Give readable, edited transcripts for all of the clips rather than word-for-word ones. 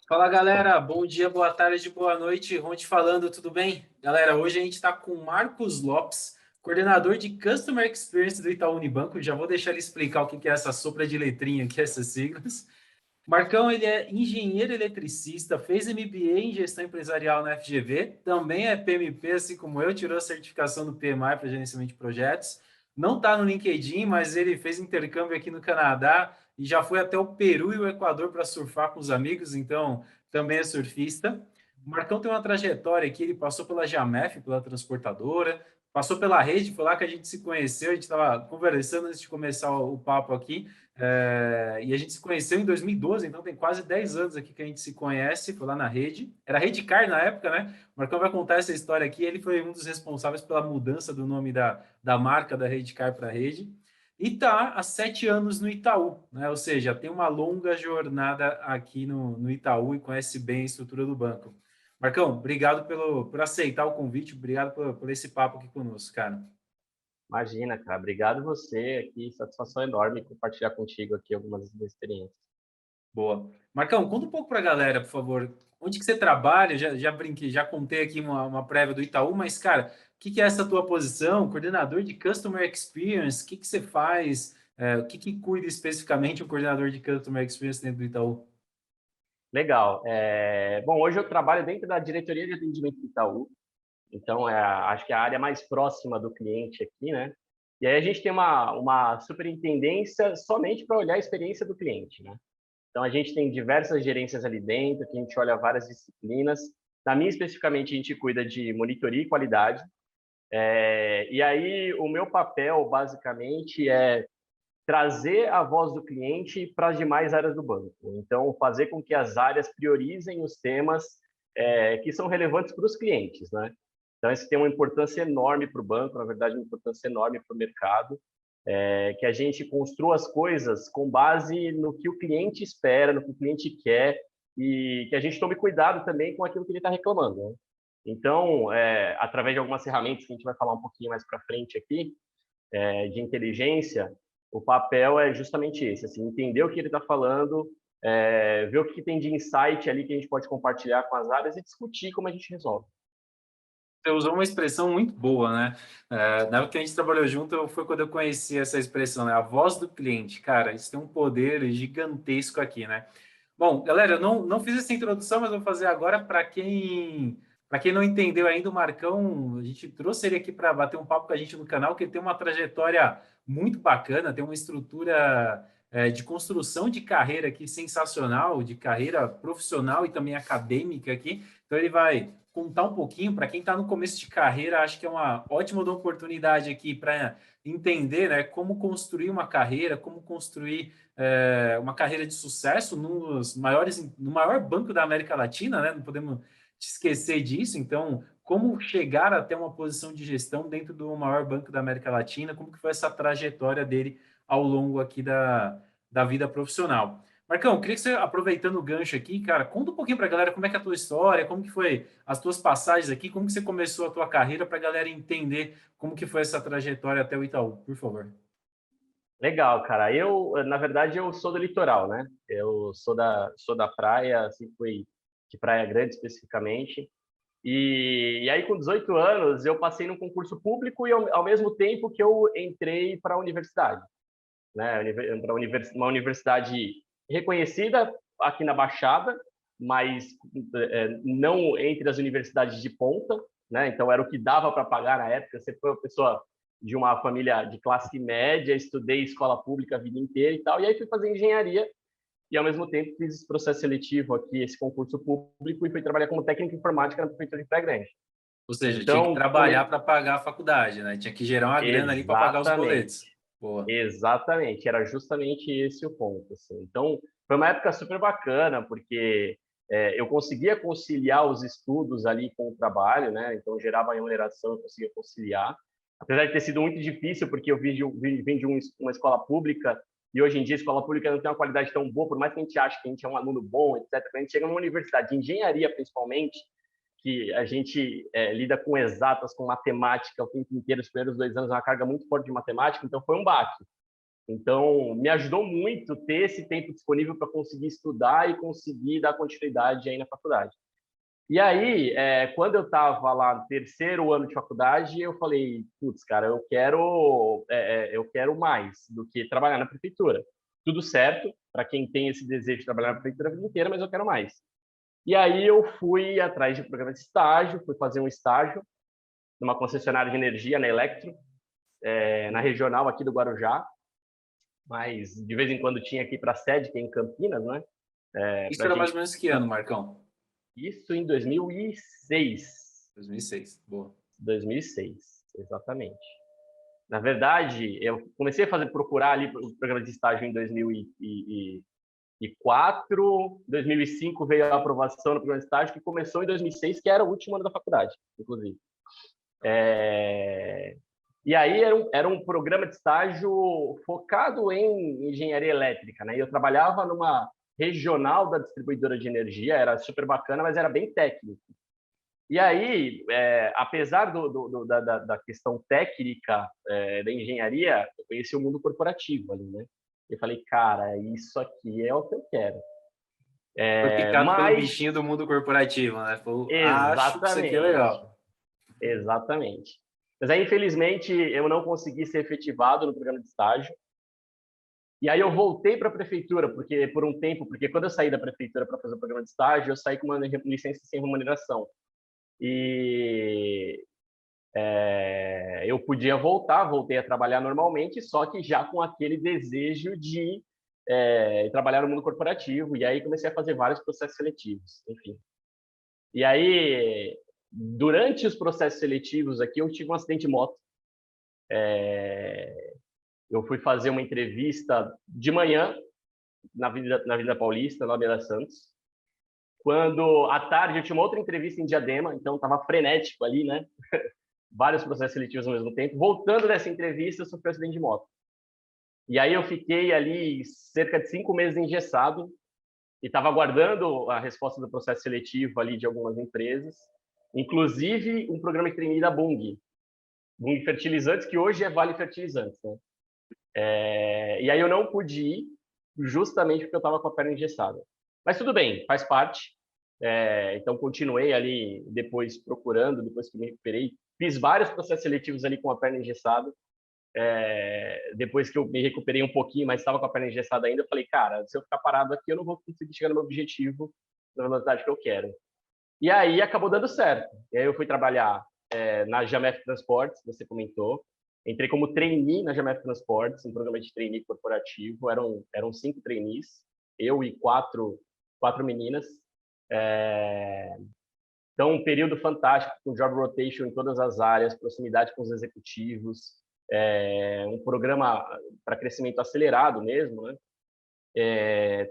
Fala galera, bom dia, boa tarde, boa noite. Ronte falando, tudo bem? Galera, hoje a gente está com o Marcos Lopes, coordenador de Customer Experience do Itaú Unibanco. Já vou deixar ele explicar o que que é essa sopra de letrinha aqui, essas siglas. Marcão, ele é engenheiro eletricista, fez MBA em gestão empresarial na FGV, também é PMP, assim como eu, tirou a certificação do PMI para gerenciamento de projetos. Não está no LinkedIn, mas ele fez intercâmbio aqui no Canadá e já foi até o Peru e o Equador para surfar com os amigos, então também é surfista. O Marcão tem uma trajetória aqui, ele passou pela Jamef, pela transportadora, passou pela rede, foi lá que a gente se conheceu, a gente estava conversando antes de começar o papo aqui. E a gente se conheceu em 2012, então tem quase 10 anos aqui que a gente se conhece, foi lá na rede. Era Redcar na época, né? O Marcão vai contar essa história aqui. Ele foi um dos responsáveis pela mudança do nome da marca da Redcar para Rede. E está há 7 anos no Itaú, né? Ou seja, tem uma longa jornada aqui no Itaú e conhece bem a estrutura do banco. Marcão, obrigado por aceitar o convite, obrigado por esse papo aqui conosco, cara. Imagina, cara. Obrigado você aqui. Satisfação enorme compartilhar contigo aqui algumas das experiências. Boa. Marcão, conta um pouco para a galera, por favor. Onde que você trabalha? Já brinquei, já contei aqui uma prévia do Itaú, mas, cara, o que que é essa tua posição? Coordenador de Customer Experience, o que que você faz? O que que cuida especificamente o coordenador de Customer Experience dentro do Itaú? Legal. Bom, hoje eu trabalho dentro da diretoria de atendimento do Itaú, então acho que é a área mais próxima do cliente aqui, né? E aí a gente tem uma superintendência somente para olhar a experiência do cliente, né? Então a gente tem diversas gerências ali dentro, que a gente olha várias disciplinas. Na minha, especificamente, a gente cuida de monitoria e qualidade. E aí o meu papel, basicamente, é trazer a voz do cliente para as demais áreas do banco. Então, fazer com que as áreas priorizem os temas que são relevantes para os clientes, né? Então, isso tem uma importância enorme para o banco, na verdade, uma importância enorme para o mercado, que a gente construa as coisas com base no que o cliente espera, no que o cliente quer, e que a gente tome cuidado também com aquilo que ele está reclamando, né? Então, através de algumas ferramentas que a gente vai falar um pouquinho mais para frente aqui, de inteligência, o papel é justamente esse, assim, entender o que ele está falando, ver o que tem de insight ali que a gente pode compartilhar com as áreas e discutir como a gente resolve. Você usou uma expressão muito boa, né? Na época que a gente trabalhou junto, foi quando eu conheci essa expressão, né? A voz do cliente. Cara, isso tem um poder gigantesco aqui, né? Bom, galera, eu não fiz essa introdução, mas vou fazer agora para quem não entendeu ainda, o Marcão, a gente trouxe ele aqui para bater um papo com a gente no canal, que ele tem uma trajetória muito bacana, tem uma estrutura de construção de carreira aqui sensacional, de carreira profissional e também acadêmica aqui. Então ele vai contar um pouquinho para quem está no começo de carreira, acho que é uma ótima oportunidade aqui para entender, né, como construir uma carreira, como construir uma carreira de sucesso no maior banco da América Latina, né? Não podemos esquecer disso. Então, como chegar até uma posição de gestão dentro do maior banco da América Latina? Como que foi essa trajetória dele ao longo aqui da vida profissional? Marcão, queria que você, aproveitando o gancho aqui, cara, conta um pouquinho para a galera como é que é a tua história, como que foi as tuas passagens aqui, como que você começou a tua carreira para a galera entender como que foi essa trajetória até o Itaú, por favor. Legal, cara. Na verdade, eu sou do litoral, né? Eu sou da praia, assim, fui de Praia Grande especificamente. E aí, com 18 anos, eu passei num concurso público e, ao mesmo tempo que eu entrei para a universidade, né? Para uma universidade reconhecida aqui na Baixada, mas não entre as universidades de ponta, né? Então era o que dava para pagar na época. Você foi uma pessoa de uma família de classe média, estudei escola pública a vida inteira e tal, e aí fui fazer engenharia e ao mesmo tempo fiz esse processo seletivo aqui, esse concurso público e fui trabalhar como técnico de informática na prefeitura de Praia Grande. Ou seja, tinha que Então, trabalhar para pagar a faculdade, né? Tinha que gerar uma grana ali para pagar os exatamente. boletos. Boa. Exatamente, era justamente esse o ponto. Assim. Então, foi uma época super bacana, porque eu conseguia conciliar os estudos ali com o trabalho, né? Então, gerava remuneração, eu conseguia conciliar. Apesar de ter sido muito difícil, porque eu vim de uma escola pública, e hoje em dia a escola pública não tem uma qualidade tão boa, por mais que a gente ache que a gente é um aluno bom, etc. Quando a gente chega numa universidade de engenharia, principalmente, que a gente lida com exatas, com matemática o tempo inteiro, os primeiros 2 anos, é uma carga muito forte de matemática, então foi um baque. Então, me ajudou muito ter esse tempo disponível para conseguir estudar e conseguir dar continuidade aí na faculdade. E aí, quando eu estava lá no terceiro ano de faculdade, eu falei, putz, cara, eu quero mais do que trabalhar na prefeitura. Tudo certo, para quem tem esse desejo de trabalhar na prefeitura a vida inteira, mas eu quero mais. E aí eu fui atrás de programa de estágio, fui fazer um estágio numa concessionária de energia, na Electro, na regional aqui do Guarujá, mas de vez em quando tinha aqui para a sede, que é em Campinas, né? Isso Pra era mais gente... ou menos que ano, Marcão? Isso em 2006. 2006, boa. 2006, exatamente. Na verdade, eu comecei a procurar ali o programa de estágio em 2004, 2005 veio a aprovação no programa de estágio, que começou em 2006, que era o último ano da faculdade, inclusive. E aí era um programa de estágio focado em engenharia elétrica, né? E eu trabalhava numa regional da distribuidora de energia, era super bacana, mas era bem técnico. E aí, apesar da questão técnica da engenharia, eu conheci o mundo corporativo ali, né? Eu falei, cara, isso aqui é o que eu quero. Foi picado pelo Mas, bichinho do mundo corporativo, né? Falou, acho que isso aqui é exatamente, legal. exatamente. Mas aí, infelizmente, eu não consegui ser efetivado no programa de estágio. E aí eu voltei para a prefeitura, por um tempo, porque quando eu saí da prefeitura para fazer o programa de estágio, eu saí com uma licença sem remuneração. E eu podia voltei a trabalhar normalmente, só que já com aquele desejo de trabalhar no mundo corporativo, e aí comecei a fazer vários processos seletivos, enfim. E aí, durante os processos seletivos aqui, eu tive um acidente de moto. Eu fui fazer uma entrevista de manhã na Avenida Paulista, na Avenida Santos. Quando, à tarde, eu tinha uma outra entrevista em Diadema, então estava frenético ali, né? Vários processos seletivos ao mesmo tempo. Voltando dessa entrevista, eu sofri um acidente de moto. E aí eu fiquei ali cerca de 5 meses engessado e estava aguardando a resposta do processo seletivo ali de algumas empresas, inclusive um programa de trainee da Bung Fertilizantes, que hoje é Vale Fertilizantes, né? E aí eu não pude ir, justamente porque eu estava com a perna engessada. Mas tudo bem, faz parte. Então continuei ali depois procurando, depois que me recuperei. Fiz vários processos seletivos ali com a perna engessada. Depois que eu me recuperei um pouquinho, mas estava com a perna engessada ainda, eu falei, cara, se eu ficar parado aqui, eu não vou conseguir chegar no meu objetivo, na velocidade que eu quero. E aí acabou dando certo. E aí eu fui trabalhar na Jamef Transportes, que você comentou. Entrei como trainee na Jamef Transportes, um programa de trainee corporativo. Eram 5 trainees, eu e quatro meninas. Então, um período fantástico, com job rotation em todas as áreas, proximidade com os executivos, um programa para crescimento acelerado mesmo, né?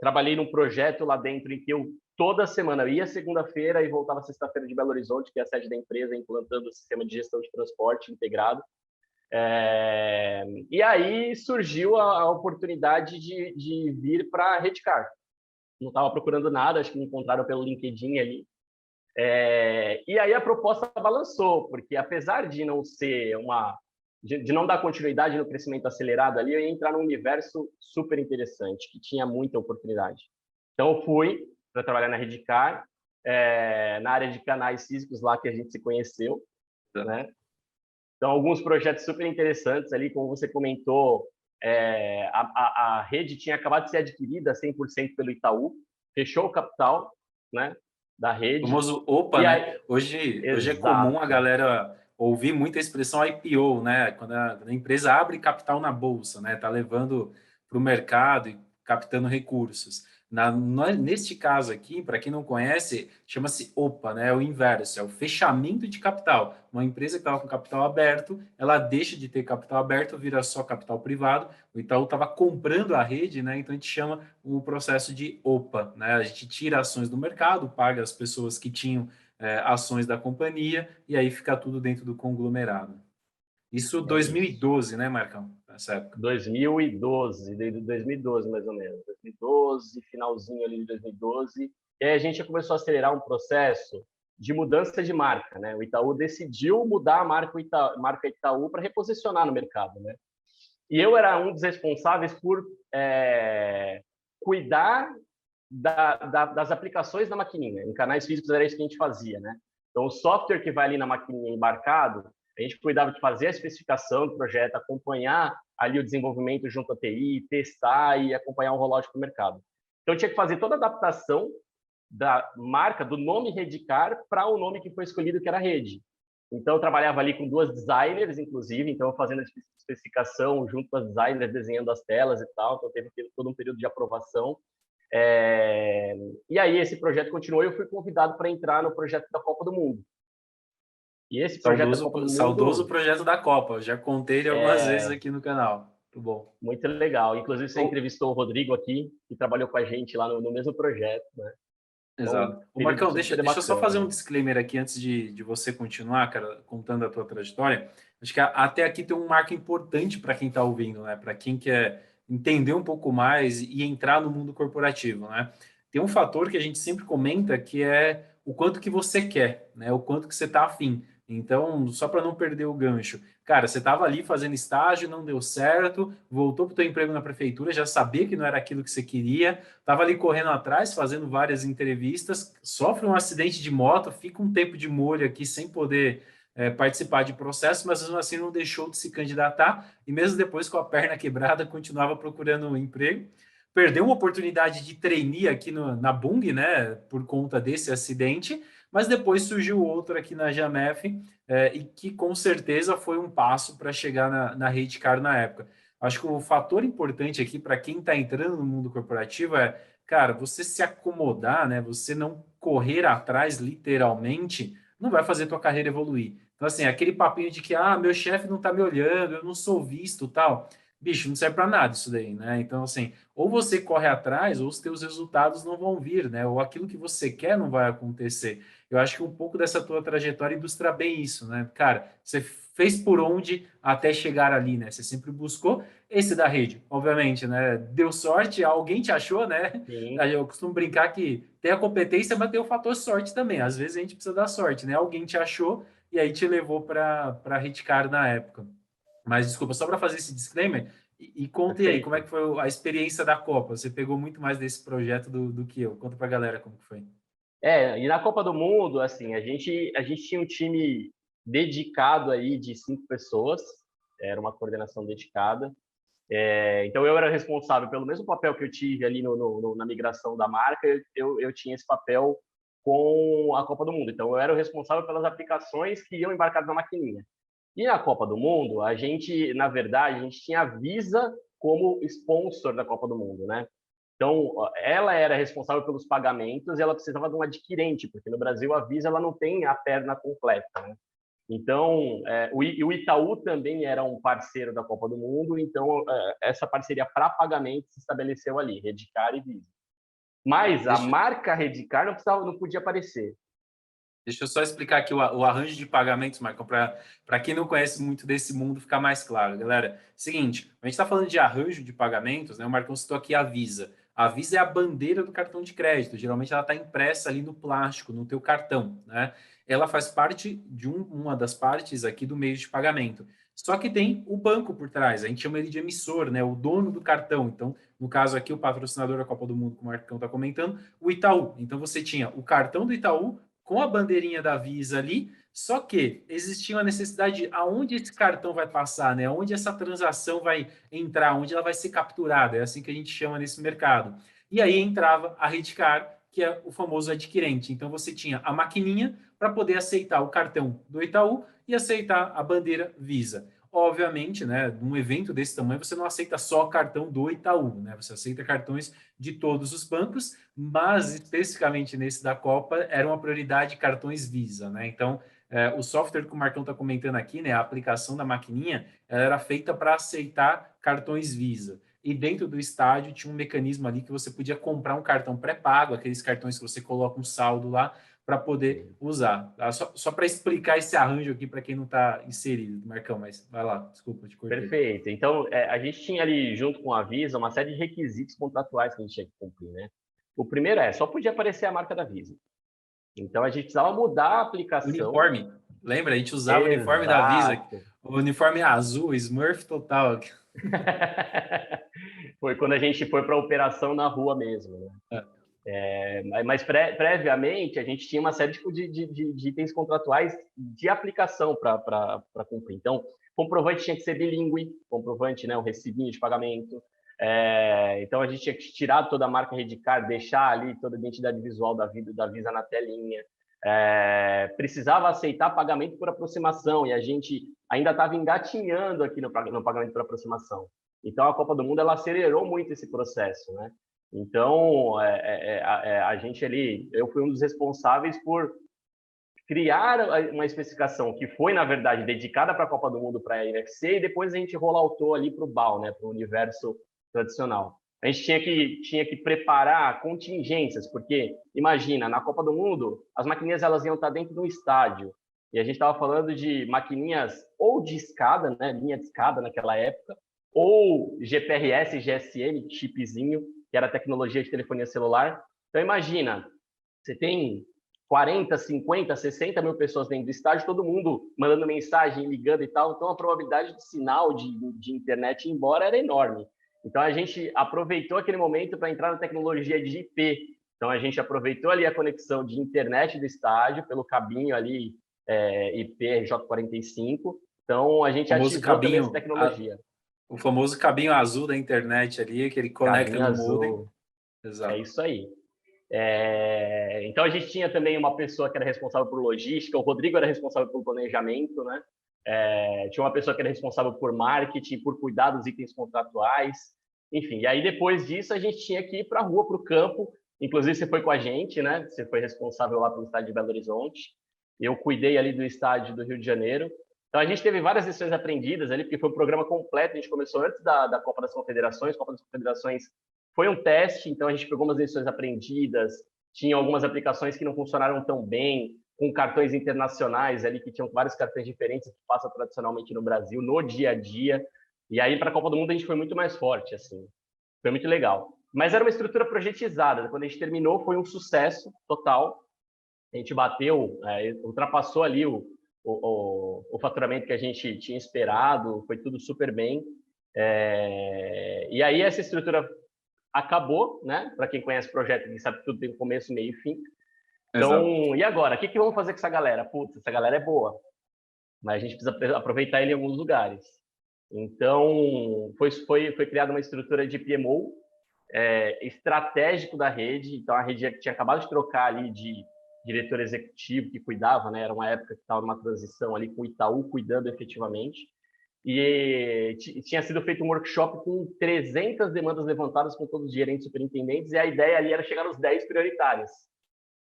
Trabalhei num projeto lá dentro em que eu toda semana eu ia segunda-feira e voltava sexta-feira de Belo Horizonte, que é a sede da empresa, implantando o sistema de gestão de transporte integrado. E aí surgiu a oportunidade de vir para a Redcar. Não estava procurando nada, acho que me encontraram pelo LinkedIn ali. E aí a proposta balançou, porque apesar de não ser de não dar continuidade no crescimento acelerado ali, eu ia entrar num universo super interessante, que tinha muita oportunidade. Então eu fui para trabalhar na Redcar, na área de canais físicos lá que a gente se conheceu, né? Então alguns projetos super interessantes ali, como você comentou, a rede tinha acabado de ser adquirida 100% pelo Itaú, fechou o capital, né, da O rede. famoso OPA, E né? aí, Hoje é comum a exato, galera ouvir muito a expressão IPO, né? Quando a empresa abre capital na bolsa, né? Tá levando para o mercado e captando recursos. Neste caso aqui, para quem não conhece, chama-se OPA, né? É o inverso, é o fechamento de capital. Uma empresa que estava com capital aberto, ela deixa de ter capital aberto, vira só capital privado. O Itaú estava comprando a rede, né? Então a gente chama o processo de OPA, né? A gente tira ações do mercado, paga as pessoas que tinham ações da companhia e aí fica tudo dentro do conglomerado. Isso é isso. 2012, né, Marcão? Nessa época. 2012, desde 2012 mais ou menos. 2012, finalzinho ali de 2012. E aí a gente começou a acelerar um processo de mudança de marca, né? O Itaú decidiu mudar a marca Itaú para reposicionar no mercado, né? E eu era um dos responsáveis por cuidar das aplicações da maquininha. Em canais físicos era isso que a gente fazia, né? Então, o software que vai ali na maquininha embarcado, a gente cuidava de fazer a especificação do projeto, acompanhar ali o desenvolvimento junto à TI, testar e acompanhar o rollout para o mercado. Então, tinha que fazer toda a adaptação da marca, do nome Redcar, para o nome que foi escolhido, que era Rede. Então, eu trabalhava ali com 2 designers, inclusive, então, fazendo a especificação junto com as designers, desenhando as telas e tal, então teve todo um período de aprovação. E aí, esse projeto continuou e eu fui convidado para entrar no projeto da Copa do Mundo. E esse projeto da Copa do Saudoso Mundo projeto da Copa. Eu já contei ele algumas vezes aqui no canal. Muito bom. muito legal. Inclusive, você Oh, entrevistou o Rodrigo aqui, que trabalhou com a gente lá no mesmo projeto, né? Então, exato. um Ô, período Marcão, deixa, super deixa eu só fazer um bacana. disclaimer aqui antes de você continuar, cara, contando a tua trajetória. Acho que até aqui tem um marco importante para quem está ouvindo, né? Para quem quer entender um pouco mais e entrar no mundo corporativo, né? Tem um fator que a gente sempre comenta que é o quanto que você quer, né? O quanto que você está afim. Então, só para não perder o gancho, cara, você estava ali fazendo estágio, não deu certo, voltou para o teu emprego na prefeitura, já sabia que não era aquilo que você queria, estava ali correndo atrás, fazendo várias entrevistas, sofre um acidente de moto, fica um tempo de molho aqui sem poder participar de processo, mas mesmo assim não deixou de se candidatar e mesmo depois com a perna quebrada continuava procurando um emprego. Perdeu uma oportunidade de trainee aqui na Bung, né, por conta desse acidente, mas depois surgiu outro aqui na Jamef, e que com certeza foi um passo para chegar na Redcar na época. Acho que o fator importante aqui para quem está entrando no mundo corporativo é, cara, você se acomodar, né? Você não correr atrás, literalmente, não vai fazer tua carreira evoluir. Então, assim, aquele papinho de que, meu chefe não está me olhando, eu não sou visto, tal. Bicho, não serve para nada isso daí, né? Então, assim, ou você corre atrás, ou os teus resultados não vão vir, né? Ou aquilo que você quer não vai acontecer. Eu acho que um pouco dessa tua trajetória ilustra bem isso, né? Cara, você fez por onde até chegar ali, né? Você sempre buscou esse da rede, obviamente, né? Deu sorte, alguém te achou, né? Sim, Eu costumo brincar que tem a competência, mas tem o fator sorte também. Às vezes a gente precisa da sorte, né? Alguém te achou e aí te levou para Redcar na época. Mas desculpa, só para fazer esse disclaimer, e conte aí, como é perfeito. que foi a experiência da Copa? Você pegou muito mais desse projeto do que eu. Conta para a galera como que foi. E na Copa do Mundo, assim, a gente tinha um time dedicado aí de 5 pessoas, era uma coordenação dedicada. Então, eu era responsável pelo mesmo papel que eu tive ali na migração da marca, eu tinha esse papel com a Copa do Mundo. Então, eu era o responsável pelas aplicações que iam embarcadas na maquininha. E na Copa do Mundo, a gente, na verdade, a gente tinha a Visa como sponsor da Copa do Mundo, né? Então, ela era responsável pelos pagamentos e ela precisava de um adquirente, porque no Brasil a Visa ela não tem a perna completa, né? Então, o Itaú também era um parceiro da Copa do Mundo, então essa parceria para pagamento se estabeleceu ali, Redcar e Visa. Mas a Deixa, marca Redcar não podia aparecer. Deixa eu só explicar aqui o arranjo de pagamentos, Marcão, para quem não conhece muito desse mundo ficar mais claro. Galera, seguinte, a gente está falando de arranjo de pagamentos, né? O Marcão citou aqui a Visa. A Visa é a bandeira do cartão de crédito. Geralmente ela está impressa ali no plástico, no teu cartão, né? Ela faz parte de uma das partes aqui do meio de pagamento. Só que tem o banco por trás, a gente chama ele de emissor, né? O dono do cartão. Então, no caso aqui, o patrocinador da Copa do Mundo, como o Marcão está comentando, o Itaú. Então, você tinha o cartão do Itaú com a bandeirinha da Visa ali, só que existia uma necessidade de aonde esse cartão vai passar, né? Onde essa transação vai entrar, onde ela vai ser capturada, é assim que a gente chama nesse mercado. E aí entrava a Redcar, que é o famoso adquirente. Então você tinha a maquininha para poder aceitar o cartão do Itaú e aceitar a bandeira Visa. Obviamente, né, num evento desse tamanho, você não aceita só cartão do Itaú, né? Você aceita cartões de todos os bancos, mas especificamente nesse da Copa era uma prioridade cartões Visa, né? Então, o software que o Marcão está comentando aqui, né, a aplicação da maquininha, ela era feita para aceitar cartões Visa. E dentro do estádio tinha um mecanismo ali que você podia comprar um cartão pré-pago, aqueles cartões que você coloca um saldo lá para poder usar. Tá? Só para explicar esse arranjo aqui para quem não está inserido, Marcão, mas vai lá, desculpa, te cortei. Perfeito. Então, a gente tinha ali, junto com a Visa, uma série de requisitos contratuais que a gente tinha que cumprir, né? O primeiro só podia aparecer a marca da Visa. Então, a gente precisava mudar a aplicação. Uniforme, lembra? A gente usava o uniforme da Visa, Exato. o uniforme azul, Smurf total. Foi quando a gente foi para a operação na rua mesmo, né? Mas previamente a gente tinha uma série de itens contratuais de aplicação para cumprir. Então, comprovante tinha que ser bilíngue, comprovante, né, um recibinho de pagamento. Então, a gente tinha que tirar toda a marca Redcard, deixar ali toda a identidade visual da Visa na telinha. Precisava aceitar pagamento por aproximação e a gente ainda estava engatinhando aqui no pagamento por aproximação. Então, a Copa do Mundo ela acelerou muito esse processo, né? Então, a gente ali, eu fui um dos responsáveis por criar uma especificação que foi, na verdade, dedicada para a Copa do Mundo, para a NFC, e depois a gente rolloutou ali para o BAL, né, para o universo tradicional. A gente tinha que preparar contingências, porque, imagina, na Copa do Mundo, as maquininhas elas iam estar dentro de um estádio, e a gente estava falando de maquininhas ou de escada, né, linha de escada naquela época, ou GPRS, GSM, chipzinho, que era tecnologia de telefonia celular. Então, imagina, você tem 40, 50, 60 mil pessoas dentro do estádio, todo mundo mandando mensagem, ligando e tal. Então, a probabilidade de sinal de internet ir embora era enorme. Então, a gente aproveitou aquele momento para entrar na tecnologia de IP. Então, a gente aproveitou ali a conexão de internet do estádio, pelo cabinho ali, IP RJ45. Então, a gente O famoso ativou também essa cabinho, tecnologia. o famoso cabinho azul da internet ali, que ele conecta Cabinho no modem. azul. É Exato. isso aí. Então, a gente tinha também uma pessoa que era responsável por logística, o Rodrigo era responsável por planejamento, né? Tinha uma pessoa que era responsável por marketing, por cuidar dos itens contratuais, enfim. E aí, depois disso, a gente tinha que ir para a rua, para o campo. Inclusive, você foi com a gente, né? Você foi responsável lá pelo estádio de Belo Horizonte. Eu cuidei ali do estádio do Rio de Janeiro. Então, a gente teve várias lições aprendidas ali, porque foi um programa completo. A gente começou antes da Copa das Confederações. Copa das Confederações foi um teste, então a gente pegou umas lições aprendidas. Tinha algumas aplicações que não funcionaram tão bem, com cartões internacionais ali, que tinham vários cartões diferentes que passa tradicionalmente no Brasil, no dia a dia. E aí, para a Copa do Mundo, a gente foi muito mais forte, assim. Foi muito legal. Mas era uma estrutura projetizada. Quando a gente terminou, foi um sucesso total. A gente bateu, ultrapassou ali o faturamento que a gente tinha esperado, foi tudo super bem. E aí essa estrutura acabou, né? Para quem conhece o projeto, quem sabe que tudo tem começo, meio e fim. Então, Exato. e agora? O que vamos fazer com essa galera? Putz, essa galera é boa, mas a gente precisa aproveitar ele em alguns lugares. Então, foi criada uma estrutura de PMO estratégico da rede. Então, a rede tinha acabado de trocar ali de diretor executivo que cuidava, né? Era uma época que estava numa transição ali com o Itaú cuidando efetivamente. E tinha sido feito um workshop com 300 demandas levantadas com todos os gerentes superintendentes, e a ideia ali era chegar nos 10 prioritários.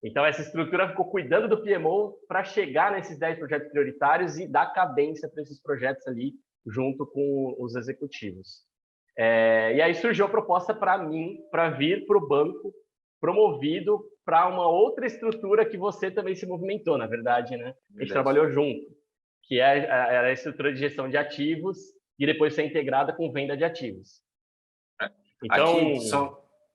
Então, essa estrutura ficou cuidando do PMO para chegar nesses 10 projetos prioritários e dar cadência para esses projetos ali, junto com os executivos. E aí surgiu a proposta para mim, para vir para o banco, promovido para uma outra estrutura que você também se movimentou, na verdade, né? A gente trabalhou junto, que era a estrutura de gestão de ativos e depois ser integrada com venda de ativos. Então, Aqui,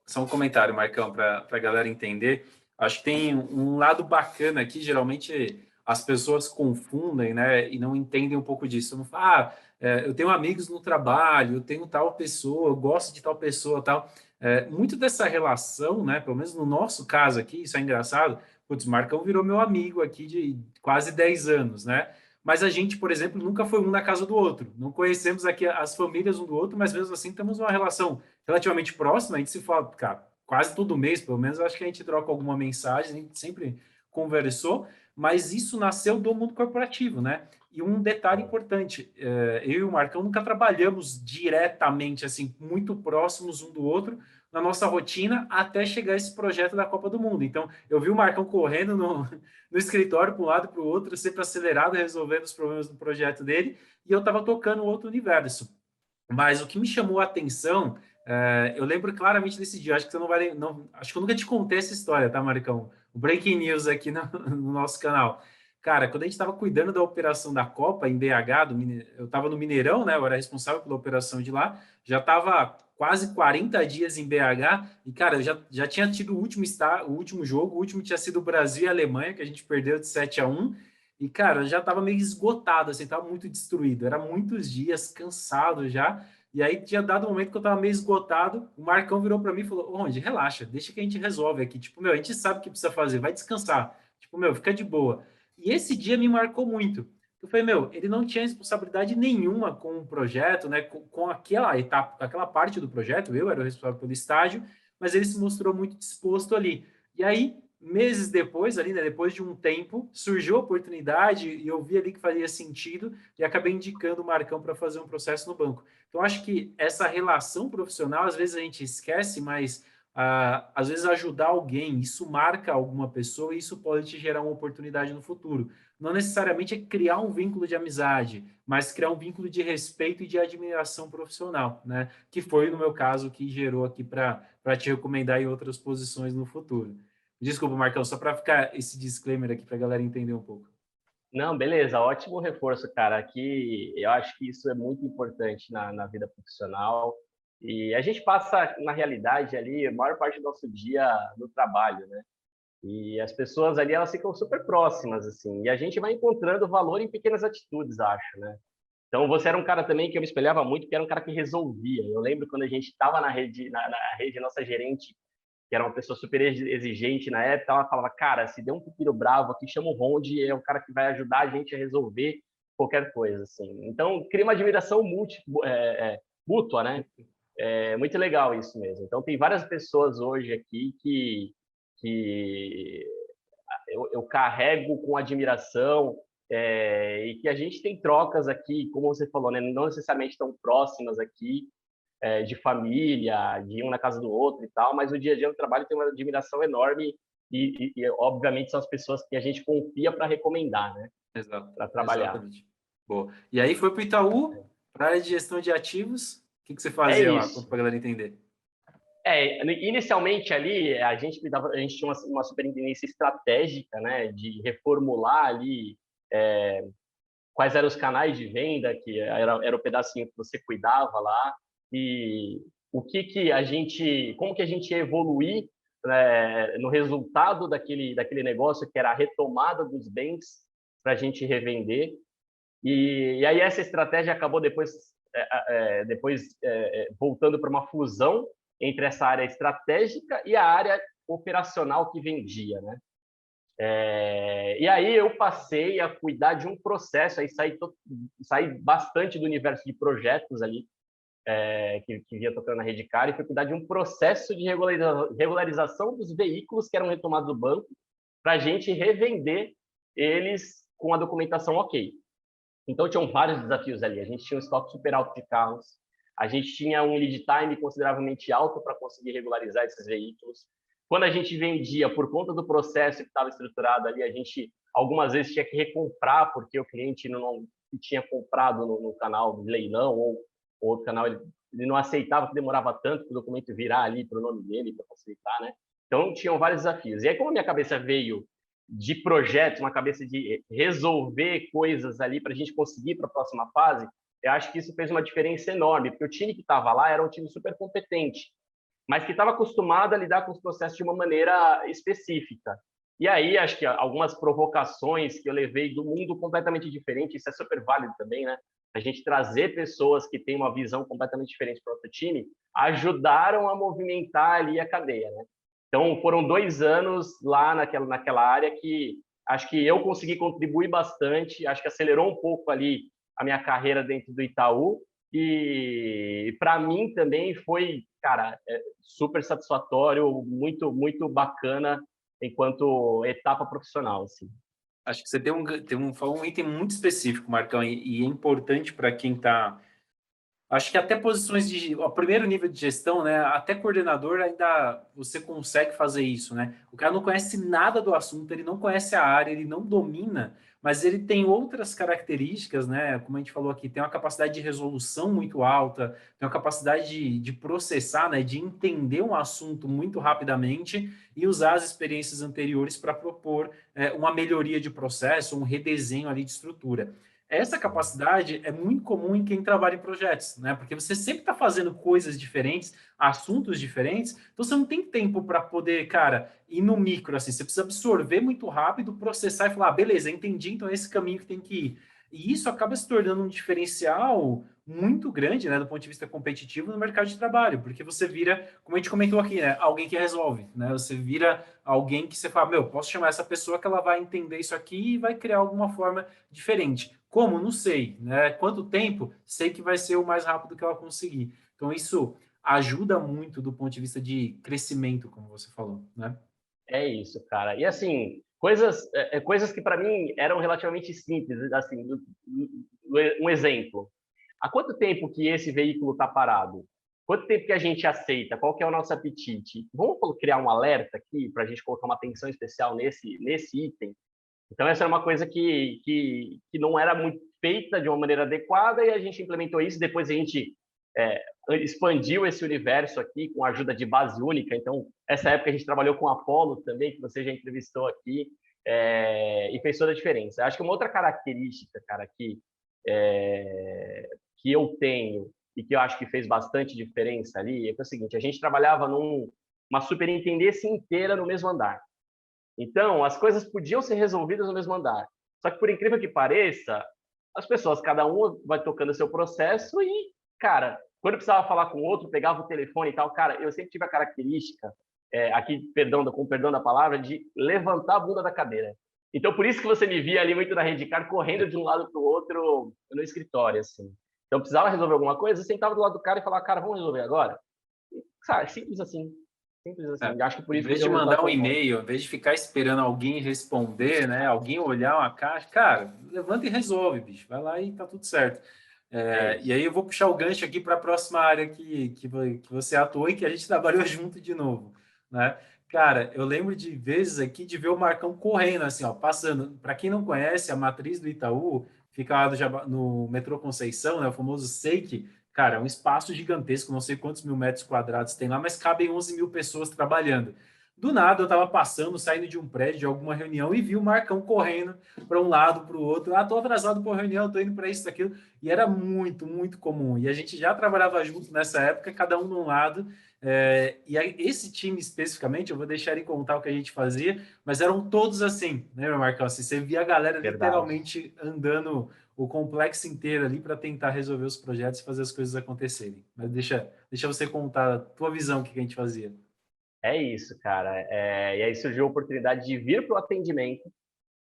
só um comentário, Marcão, para a galera entender. Acho que tem um lado bacana aqui, geralmente as pessoas confundem, né, e não entendem um pouco disso. Não fala, eu tenho amigos no trabalho, eu tenho tal pessoa, eu gosto de tal pessoa, tal. Muito dessa relação, né, pelo menos no nosso caso aqui, isso é engraçado. Putz, o Marcão virou meu amigo aqui de quase 10 anos, né? Mas a gente, por exemplo, nunca foi um na casa do outro. Não conhecemos aqui as famílias um do outro, mas mesmo assim temos uma relação relativamente próxima. A gente se fala, cara, quase todo mês, pelo menos, eu acho que a gente troca alguma mensagem, a gente sempre conversou, mas isso nasceu do mundo corporativo, né? E um detalhe importante, eu e o Marcão nunca trabalhamos diretamente, assim, muito próximos um do outro na nossa rotina até chegar esse projeto da Copa do Mundo. Então, eu vi o Marcão correndo no escritório para um lado e para o outro, sempre acelerado, resolvendo os problemas do projeto dele, e eu estava tocando outro universo. Mas o que me chamou a atenção, eu lembro claramente desse dia, acho que você não vai, não, acho que eu nunca te contei essa história, tá, Maricão? O Breaking News aqui no nosso canal. Cara, quando a gente estava cuidando da operação da Copa em BH, eu estava no Mineirão, né? Eu era responsável pela operação de lá, já estava quase 40 dias em BH, e, cara, eu já tinha tido o último jogo, o último tinha sido o Brasil e a Alemanha, que a gente perdeu de 7-1, e, cara, eu já estava meio esgotado, assim, estava muito destruído. Era muitos dias, cansado já. E aí tinha dado um momento que eu tava meio esgotado, o Marcão virou para mim e falou: "Ô, Ronde, relaxa, deixa que a gente resolve aqui. Tipo, meu, a gente sabe o que precisa fazer, vai descansar. Tipo, meu, fica de boa." E esse dia me marcou muito. Eu falei, meu, ele não tinha responsabilidade nenhuma com o projeto, né? Com aquela etapa, com aquela parte do projeto, eu era o responsável pelo estágio, mas ele se mostrou muito disposto ali. E aí, meses depois, ali, né, depois de um tempo, surgiu a oportunidade e eu vi ali que faria sentido e acabei indicando o Marcão para fazer um processo no banco. Então, acho que essa relação profissional, às vezes a gente esquece, mas às vezes ajudar alguém, isso marca alguma pessoa e isso pode te gerar uma oportunidade no futuro. Não necessariamente é criar um vínculo de amizade, mas criar um vínculo de respeito e de admiração profissional, né? Que foi, no meu caso, que gerou aqui para te recomendar em outras posições no futuro. Desculpa, Marcão, só para ficar esse disclaimer aqui para a galera entender um pouco. Não, beleza, ótimo reforço, cara. Aqui eu acho que isso é muito importante na vida profissional. E a gente passa, na realidade, ali, a maior parte do nosso dia no trabalho, né? E as pessoas ali, elas ficam super próximas, assim. E a gente vai encontrando valor em pequenas atitudes, acho, né? Então, você era um cara também que eu me espelhava muito, que era um cara que resolvia. Eu lembro quando a gente estava na rede, na rede, nossa gerente, que era uma pessoa super exigente na época, ela falava, cara, se der um pepino bravo aqui, chama o Ronde, é o cara que vai ajudar a gente a resolver qualquer coisa, assim. Então, cria uma admiração mútua, né? É muito legal isso mesmo. Então, tem várias pessoas hoje aqui que eu carrego com admiração, e que a gente tem trocas aqui, como você falou, né? Não necessariamente tão próximas aqui, de família, de um na casa do outro e tal, mas o dia a dia no trabalho tem uma admiração enorme obviamente, são as pessoas que a gente confia para recomendar, né? Exato, Para trabalhar. exatamente. Boa. E aí foi para o Itaú, para a área de gestão de ativos. O que você É fazia lá, para isso. a galera entender? Inicialmente ali, a gente tinha uma superintendência estratégica, né, de reformular ali quais eram os canais de venda, que era o pedacinho que você cuidava lá, e como que a gente ia evoluir, né, no resultado daquele negócio, que era a retomada dos bens para a gente revender. E aí essa estratégia acabou depois voltando para uma fusão entre essa área estratégica e a área operacional que vendia, né? E aí eu passei a cuidar de um processo, aí saí bastante do universo de projetos ali, que vinha tocando na Redecard, e fui cuidar de um processo de regularização dos veículos que eram retomados do banco, para a gente revender eles com a documentação ok. Então, tinham vários desafios ali. A gente tinha um estoque super alto de carros, a gente tinha um lead time consideravelmente alto para conseguir regularizar esses veículos. Quando a gente vendia, por conta do processo que estava estruturado ali, a gente algumas vezes tinha que recomprar, porque o cliente não tinha comprado no canal de leilão, ou outro canal, ele não aceitava que demorava tanto para o documento virar ali para o nome dele, para facilitar, né? Então, tinham vários desafios. E aí, como a minha cabeça veio de projetos, uma cabeça de resolver coisas ali para a gente conseguir para a próxima fase, eu acho que isso fez uma diferença enorme, porque o time que estava lá era um time super competente, mas que estava acostumado a lidar com os processos de uma maneira específica. E aí, acho que algumas provocações que eu levei do mundo completamente diferente, isso é super válido também, né? A gente trazer pessoas que têm uma visão completamente diferente para o nosso time, ajudaram a movimentar ali a cadeia, né? Então, foram 2 anos lá naquela área que acho que eu consegui contribuir bastante, acho que acelerou um pouco ali a minha carreira dentro do Itaú, e para mim também foi, cara, super satisfatório, muito, muito bacana enquanto etapa profissional, assim. Acho que você falou um item muito específico, Marcão, e é importante para quem está. Acho que até posições o primeiro nível de gestão, né? Até coordenador ainda você consegue fazer isso, né? O cara não conhece nada do assunto, ele não conhece a área, ele não domina, mas ele tem outras características, né? Como a gente falou aqui, tem uma capacidade de resolução muito alta, tem uma capacidade de processar, né? De entender um assunto muito rapidamente e usar as experiências anteriores para propor uma melhoria de processo, um redesenho ali de estrutura. Essa capacidade é muito comum em quem trabalha em projetos, né? Porque você sempre está fazendo coisas diferentes, assuntos diferentes, então você não tem tempo para poder, cara, ir no micro, assim, você precisa absorver muito rápido, processar e falar, beleza, entendi, então é esse caminho que tem que ir. E isso acaba se tornando um diferencial muito grande, né, do ponto de vista competitivo no mercado de trabalho, porque você vira, como a gente comentou aqui, né, alguém que resolve, né? Você vira alguém que você fala, meu, posso chamar essa pessoa que ela vai entender isso aqui e vai criar alguma forma diferente. Como? Não sei, né? Quanto tempo? Sei que vai ser o mais rápido que ela conseguir. Então, isso ajuda muito do ponto de vista de crescimento, como você falou, né? É isso, cara. E assim, coisas que para mim eram relativamente simples, assim, um exemplo. Há quanto tempo que esse veículo está parado? Quanto tempo que a gente aceita? Qual que é o nosso apetite? Vamos criar um alerta aqui para a gente colocar uma atenção especial nesse item. Então, essa era uma coisa que não era muito feita de uma maneira adequada e a gente implementou isso. Depois a gente é, expandiu esse universo aqui com a ajuda de base única. Então, essa época a gente trabalhou com a Apollo também, que você já entrevistou aqui, e fez toda a diferença. Acho que uma outra característica, cara, que eu tenho e que eu acho que fez bastante diferença ali é que é o seguinte: a gente trabalhava numa superintendência inteira no mesmo andar. Então, as coisas podiam ser resolvidas no mesmo andar. Só que, por incrível que pareça, as pessoas, cada um vai tocando o seu processo e, cara, quando eu precisava falar com o outro, pegava o telefone e tal, cara, eu sempre tive a característica, aqui, com perdão da palavra, de levantar a bunda da cadeira. Então, por isso que você me via ali muito na Redcar, correndo de um lado para o outro no escritório, assim. Então, precisava resolver alguma coisa, eu sentava do lado do cara e falava, cara, vamos resolver agora? E, cara, simples assim. Simples É. assim. Acho que por Em isso que vez de deu o resultado mandar um tão bom. e-mail, em vez de ficar esperando alguém responder, né? Alguém olhar uma caixa, cara, levanta e resolve, bicho. Vai lá e tá tudo certo. É E isso. aí eu vou puxar o gancho aqui para a próxima área que você atuou e que a gente trabalhou junto de novo, né? Cara, eu lembro de vezes aqui de ver o Marcão correndo, assim, ó, passando. Para quem não conhece, a matriz do Itaú fica lá no metrô Conceição, né? O famoso SEIC. Cara, é um espaço gigantesco, não sei quantos mil metros quadrados tem lá, mas cabem 11 mil pessoas trabalhando. Do nada, eu estava passando, saindo de um prédio, de alguma reunião, e vi o Marcão correndo para um lado, para o outro. Ah, tô atrasado para a reunião, tô indo para isso, aquilo. E era muito, muito comum. E a gente já trabalhava junto nessa época, cada um num lado. E aí, esse time especificamente, eu vou deixar ele contar o que a gente fazia, mas eram todos assim, né, meu Marcão? Assim, você via a galera Verdade. literalmente andando o complexo inteiro ali para tentar resolver os projetos e fazer as coisas acontecerem. Mas deixa você contar a tua visão, o que a gente fazia. É isso, cara. E aí surgiu a oportunidade de vir para o atendimento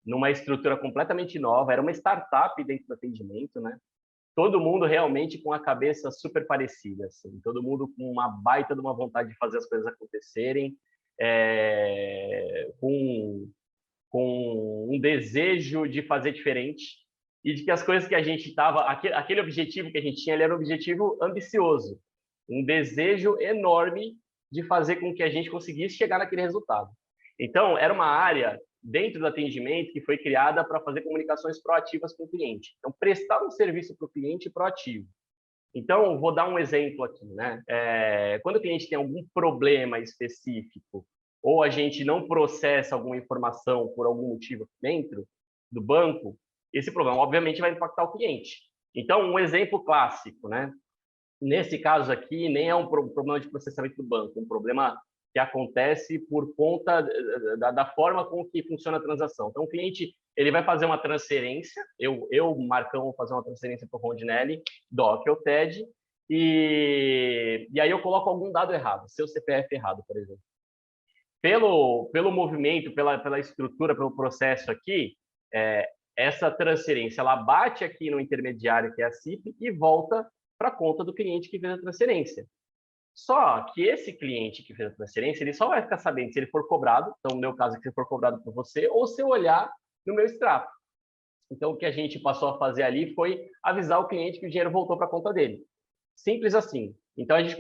numa estrutura completamente nova. Era uma startup dentro do atendimento, né? Todo mundo realmente com a cabeça super parecida, assim. Todo mundo com uma baita de uma vontade de fazer as coisas acontecerem, com um desejo de fazer diferente e de que as coisas que a gente estava, aquele objetivo que a gente tinha, ele era um objetivo ambicioso, um desejo enorme de fazer com que a gente conseguisse chegar naquele resultado. Então, era uma área dentro do atendimento que foi criada para fazer comunicações proativas com o cliente. Então, prestar um serviço para o cliente proativo. Então, vou dar um exemplo aqui, né? Quando o cliente tem algum problema específico ou a gente não processa alguma informação por algum motivo dentro do banco, esse problema, obviamente, vai impactar o cliente. Então, um exemplo clássico, né? Nesse caso aqui, nem é um problema de processamento do banco, um problema que acontece por conta da forma com que funciona a transação. Então, o cliente ele vai fazer uma transferência, Marcão, vou fazer uma transferência para o Rondinelli, DOC ou TED, e aí eu coloco algum dado errado, seu CPF errado, por exemplo. Pelo movimento, pela estrutura, pelo processo aqui, essa transferência ela bate aqui no intermediário, que é a CIP, e volta para a conta do cliente que fez a transferência. Só que esse cliente que fez a transferência, ele só vai ficar sabendo se ele for cobrado, então no meu caso aqui, se for cobrado por você, ou se eu olhar no meu extrato. Então o que a gente passou a fazer ali foi avisar o cliente que o dinheiro voltou para a conta dele. Simples assim. Então a gente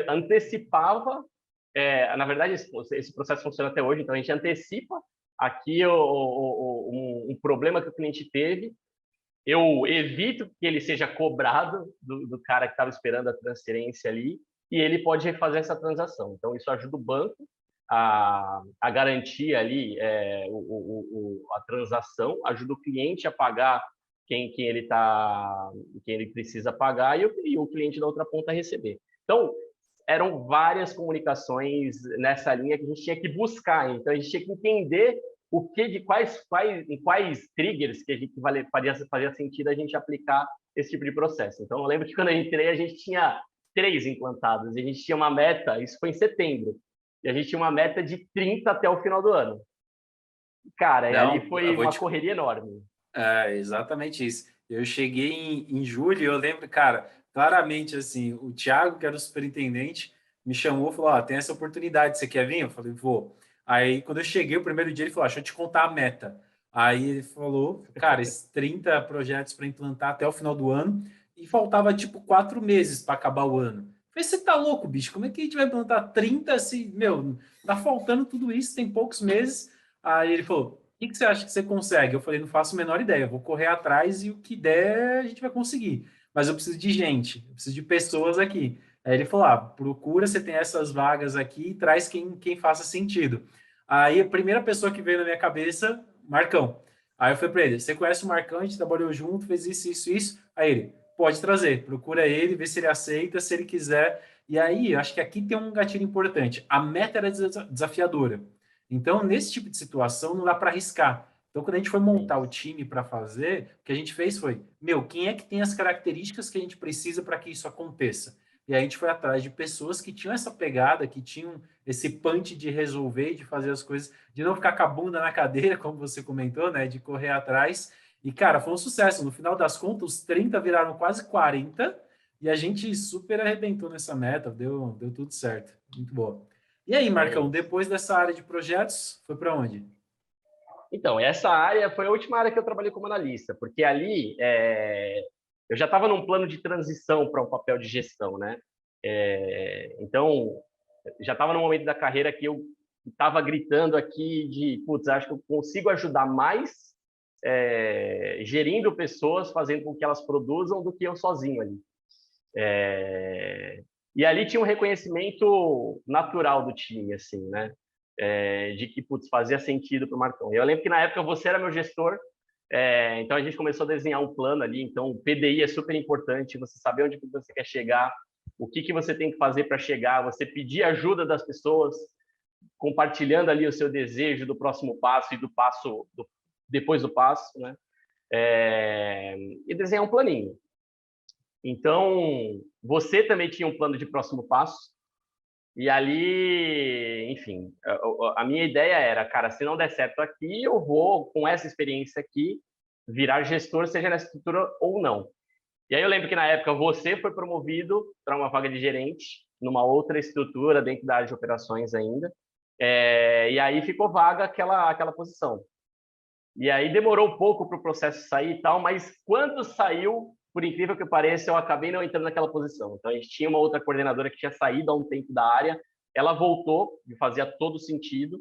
antecipava, na verdade esse processo funciona até hoje, então a gente antecipa aqui um problema que o cliente teve, eu evito que ele seja cobrado do cara que estava esperando a transferência ali, e ele pode refazer essa transação. Então, isso ajuda o banco a garantir ali a transação, ajuda o cliente a pagar quem ele precisa pagar e o cliente da outra ponta a receber. Então, eram várias comunicações nessa linha que a gente tinha que buscar. Então, a gente tinha que entender em quais triggers que a gente fazia sentido a gente aplicar esse tipo de processo. Então, eu lembro que quando eu entrei, a gente tinha 3 implantados, e a gente tinha uma meta, isso foi em setembro, e a gente tinha uma meta de 30 até o final do ano. Cara, e ali Não, eu foi vou uma te. correria enorme. É, exatamente isso. Eu cheguei em julho, e eu lembro, cara, claramente assim, o Thiago, que era o superintendente, me chamou e falou: Ó, tem essa oportunidade, você quer vir? Eu falei: vou. Aí, quando eu cheguei, o primeiro dia, ele falou: Deixa eu te contar a meta. Aí ele falou: Cara, esses 30 projetos para implantar até o final do ano, e faltava tipo 4 meses para acabar o ano. Eu falei: Você tá louco, bicho? Como é que a gente vai implantar 30 se, meu, tá faltando tudo isso, tem poucos meses? Aí ele falou: que você acha que você consegue? Eu falei, não faço a menor ideia, eu vou correr atrás e o que der a gente vai conseguir. Mas eu preciso de gente, eu preciso de pessoas aqui. Aí ele falou, procura, você tem essas vagas aqui e traz quem faça sentido. Aí a primeira pessoa que veio na minha cabeça, Marcão. Aí eu falei para ele, você conhece o Marcão, a gente trabalhou junto, fez isso, isso, isso. Aí ele, pode trazer, procura ele, vê se ele aceita, se ele quiser. E aí, eu acho que aqui tem um gatilho importante. A meta era desafiadora. Então, nesse tipo de situação, não dá para arriscar. Então, quando a gente foi É montar o isso. time para fazer, o que a gente fez foi, meu, quem é que tem as características que a gente precisa para que isso aconteça? E aí a gente foi atrás de pessoas que tinham essa pegada, que tinham esse punch de resolver, de fazer as coisas, de não ficar com a bunda na cadeira, como você comentou, né? De correr atrás. E, cara, foi um sucesso. No final das contas, os 30 viraram quase 40 e a gente super arrebentou nessa meta, deu tudo certo. Muito boa. E aí, É Marcão, isso. depois dessa área de projetos, foi para onde? Então, essa área foi a última área que eu trabalhei como analista, porque ali eu já estava num plano de transição para um papel de gestão, né? Então, já estava no momento da carreira que eu estava gritando aqui de, putz, acho que eu consigo ajudar mais gerindo pessoas, fazendo com que elas produzam, do que eu sozinho ali. E ali tinha um reconhecimento natural do time, assim, né? De que, putz, fazia sentido para o Marcão. Eu lembro que na época você era meu gestor, então a gente começou a desenhar um plano ali. Então, o PDI é super importante, você saber onde você quer chegar, o que, que você tem que fazer para chegar, você pedir ajuda das pessoas, compartilhando ali o seu desejo do próximo passo e do passo depois do passo, né? E desenhar um planinho. Então, você também tinha um plano de próximo passo, e ali, enfim, a minha ideia era, cara, se não der certo aqui, eu vou, com essa experiência aqui, virar gestor, seja nessa estrutura ou não. E aí eu lembro que na época você foi promovido para uma vaga de gerente, numa outra estrutura, dentro da área de operações ainda, e aí ficou vaga aquela posição. E aí demorou um pouco para o processo sair e tal, mas quando saiu, por incrível que pareça, eu acabei não entrando naquela posição. Então a gente tinha uma outra coordenadora que tinha saído há um tempo da área, ela voltou, e fazia todo sentido.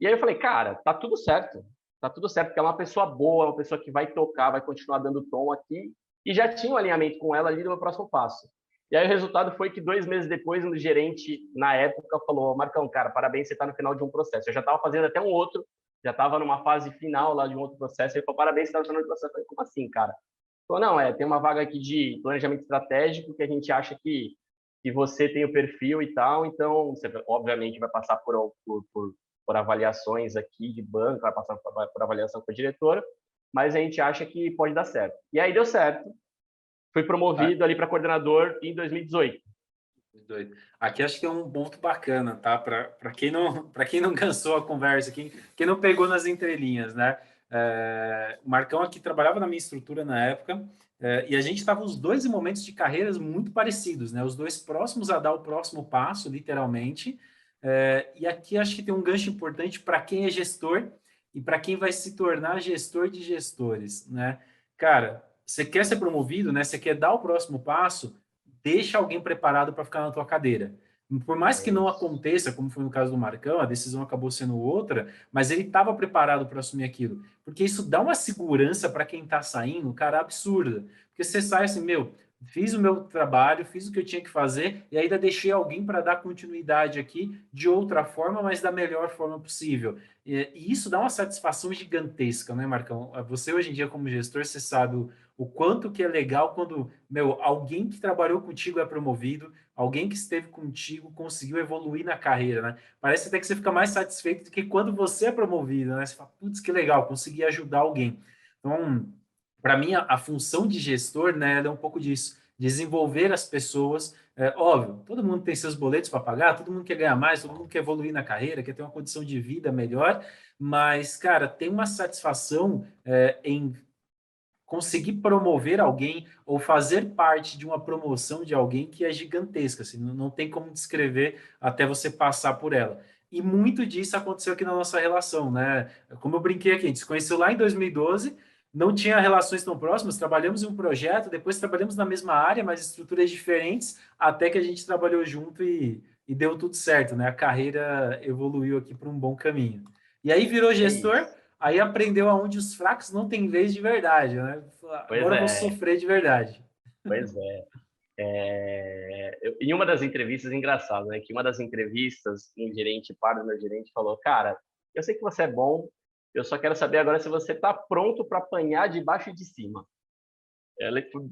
E aí eu falei, cara, tá tudo certo, porque é uma pessoa boa, uma pessoa que vai tocar, vai continuar dando tom aqui, e já tinha um alinhamento com ela ali no meu próximo passo. E aí o resultado foi que 2 meses depois, um gerente, na época, falou, Marcão, cara, parabéns, você está no final de um processo. Eu já estava fazendo até um outro, já estava numa fase final lá de um outro processo, ele falou, parabéns, você está no final de um processo. Eu falei, como assim, cara? Falou, não, tem uma vaga aqui de planejamento estratégico que a gente acha que você tem o perfil e tal, então você obviamente vai passar por avaliações aqui de banco, vai passar por avaliação com a diretora, mas a gente acha que pode dar certo. E aí deu certo, fui Ah, promovido ali para coordenador em 2018. doido. Aqui acho que é um ponto bacana, tá? Para quem não cansou a conversa, quem não pegou nas entrelinhas, né? O Marcão aqui trabalhava na minha estrutura na época, e a gente estava os dois em momentos de carreiras muito parecidos, né? Os dois próximos a dar o próximo passo, literalmente. E aqui acho que tem um gancho importante para quem é gestor e para quem vai se tornar gestor de gestores, né? Cara, você quer ser promovido, né? Você quer dar o próximo passo, deixa alguém preparado para ficar na tua cadeira. Por mais É que não isso. aconteça, como foi no caso do Marcão, a decisão acabou sendo outra, mas ele estava preparado para assumir aquilo. Porque isso dá uma segurança para quem está saindo, cara, absurda. Porque você sai assim, meu, fiz o meu trabalho, fiz o que eu tinha que fazer, e ainda deixei alguém para dar continuidade aqui de outra forma, mas da melhor forma possível. E isso dá uma satisfação gigantesca, né, Marcão? Você hoje em dia, como gestor, você sabe o quanto que é legal quando, meu, alguém que trabalhou contigo é promovido, alguém que esteve contigo conseguiu evoluir na carreira, né? Parece até que você fica mais satisfeito do que quando você é promovido, né? Você fala, putz, que legal, consegui ajudar alguém. Então, para mim, a função de gestor, né, ela é um pouco disso, desenvolver as pessoas. É, óbvio, todo mundo tem seus boletos para pagar, todo mundo quer ganhar mais, todo mundo quer evoluir na carreira, quer ter uma condição de vida melhor, mas, cara, tem uma satisfação em conseguir promover alguém ou fazer parte de uma promoção de alguém que é gigantesca, assim, não tem como descrever até você passar por ela. E muito disso aconteceu aqui na nossa relação, né? Como eu brinquei aqui, a gente se conheceu lá em 2012, não tinha relações tão próximas, trabalhamos em um projeto, depois trabalhamos na mesma área, mas estruturas diferentes, até que a gente trabalhou junto e deu tudo certo, né? A carreira evoluiu aqui para um bom caminho. E aí virou É gestor, isso. aí aprendeu aonde os fracos não têm vez de verdade, né? Pois Agora eu vou é, sofrer de verdade. pois é. Em uma das entrevistas, engraçado, né? Que uma das entrevistas, um gerente para o meu gerente falou: Cara, eu sei que você é bom, eu só quero saber agora se você está pronto para apanhar de baixo e de cima.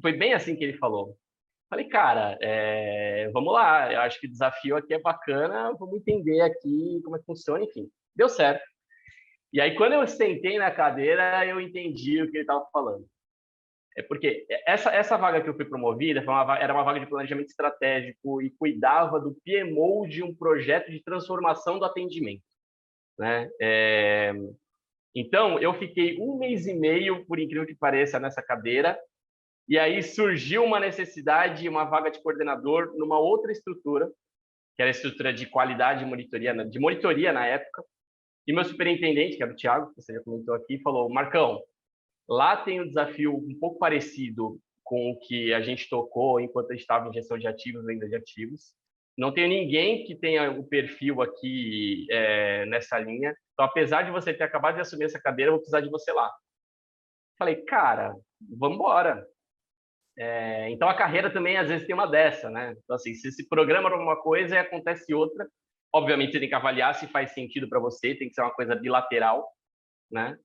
Foi bem assim que ele falou. Falei, cara, vamos lá, eu acho que o desafio aqui é bacana, vamos entender aqui como é que funciona, enfim. Deu certo. E aí, quando eu sentei na cadeira, eu entendi o que ele estava falando. É porque essa vaga que eu fui promovida era uma vaga de planejamento estratégico e cuidava do PMO de um projeto de transformação do atendimento, né? Então, eu fiquei um mês e meio, por incrível que pareça, nessa cadeira, e aí surgiu uma necessidade, uma vaga de coordenador numa outra estrutura, que era a estrutura de qualidade de monitoria na época, e meu superintendente, que era o Thiago, que você já comentou aqui, falou: Marcão, lá tem um desafio um pouco parecido com o que a gente tocou enquanto a gente estava em gestão de ativos, venda de ativos. Não tem ninguém que tenha o perfil aqui nessa linha. Então, apesar de você ter acabado de assumir essa cadeira, eu vou precisar de você lá. Falei, cara, vamos embora. Então, a carreira também, às vezes, tem uma dessa, né? Então, assim, se se programa uma coisa e acontece outra, obviamente, você tem que avaliar se faz sentido para você, tem que ser uma coisa bilateral, né?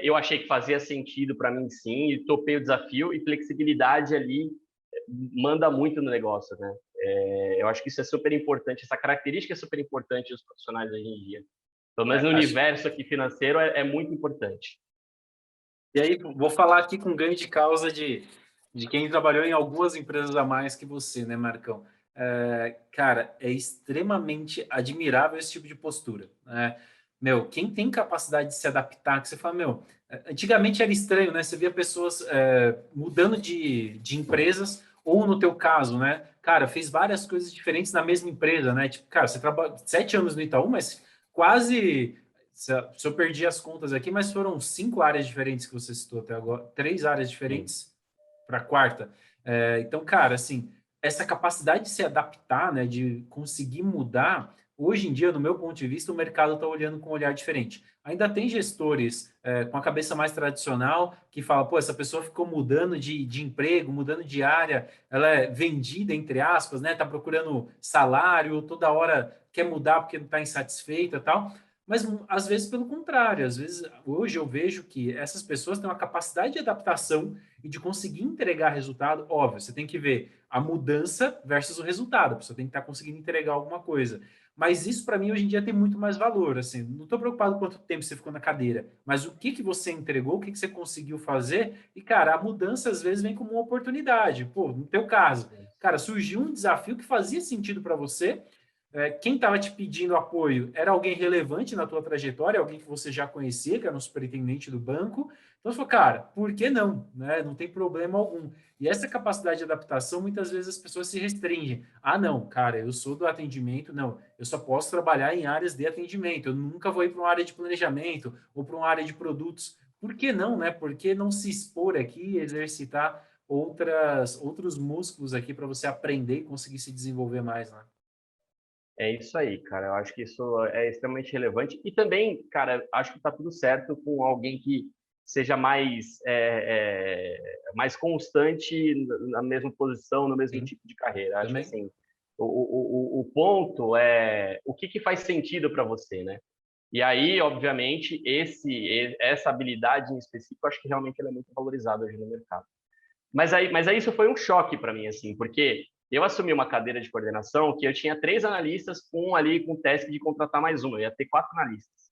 Eu achei que fazia sentido para mim, sim, e topei o desafio, e flexibilidade ali manda muito no negócio, né? Eu acho que isso é super importante, essa característica é super importante dos profissionais hoje em dia. Pelo menos no Acho. universo aqui financeiro é muito importante. E aí, vou falar aqui com ganho de causa de quem trabalhou em algumas empresas a mais que você, né, Marcão? Cara, é extremamente admirável esse tipo de postura, né? Meu, quem tem capacidade de se adaptar, que você fala, meu, antigamente era estranho, né? Você via pessoas mudando de empresas, ou no teu caso, né? Cara, fez várias coisas diferentes na mesma empresa, né? Tipo, cara, você trabalha 7 anos no Itaú, mas quase se eu perdi as contas aqui, mas foram 5 áreas diferentes que você citou até agora, 3 áreas Sim, diferentes para a quarta. Então, cara, assim, essa capacidade de se adaptar, né, de conseguir mudar, hoje em dia, no meu ponto de vista, o mercado está olhando com um olhar diferente. Ainda tem gestores com a cabeça mais tradicional que fala, pô, essa pessoa ficou mudando de emprego, mudando de área, ela é vendida, entre aspas, né, está procurando salário, toda hora quer mudar porque não está insatisfeita e tal. Mas às vezes pelo contrário, às vezes hoje eu vejo que essas pessoas têm uma capacidade de adaptação e de conseguir entregar resultado. Óbvio, você tem que ver a mudança versus o resultado, a pessoa tem que estar conseguindo entregar alguma coisa. Mas isso para mim hoje em dia tem muito mais valor, assim, não estou preocupado com quanto tempo você ficou na cadeira, mas o que que você entregou, o que que você conseguiu fazer, e cara, a mudança às vezes vem como uma oportunidade. Pô, no teu caso, cara, surgiu um desafio que fazia sentido para você, quem estava te pedindo apoio era alguém relevante na tua trajetória, alguém que você já conhecia, que era um superintendente do banco. Então, você falou, cara, por que não? Né? Não tem problema algum. E essa capacidade de adaptação, muitas vezes as pessoas se restringem. Ah, não, cara, eu sou do atendimento, não, eu só posso trabalhar em áreas de atendimento, eu nunca vou ir para uma área de planejamento ou para uma área de produtos. Por que não, né? Por que não se expor aqui e exercitar outros músculos aqui para você aprender e conseguir se desenvolver mais, né? é isso aí, cara. Eu acho que isso é extremamente relevante. E também, cara, acho que está tudo certo com alguém que seja mais constante na mesma posição, no mesmo Sim, tipo de carreira. Acho que também. assim, o ponto é o que faz sentido para você, né? E aí, obviamente, essa habilidade em específico, acho que realmente ela é muito valorizada hoje no mercado. Mas aí isso foi um choque para mim, assim, porque eu assumi uma cadeira de coordenação que eu tinha 3 analistas com o task de contratar mais um, eu ia ter 4 analistas.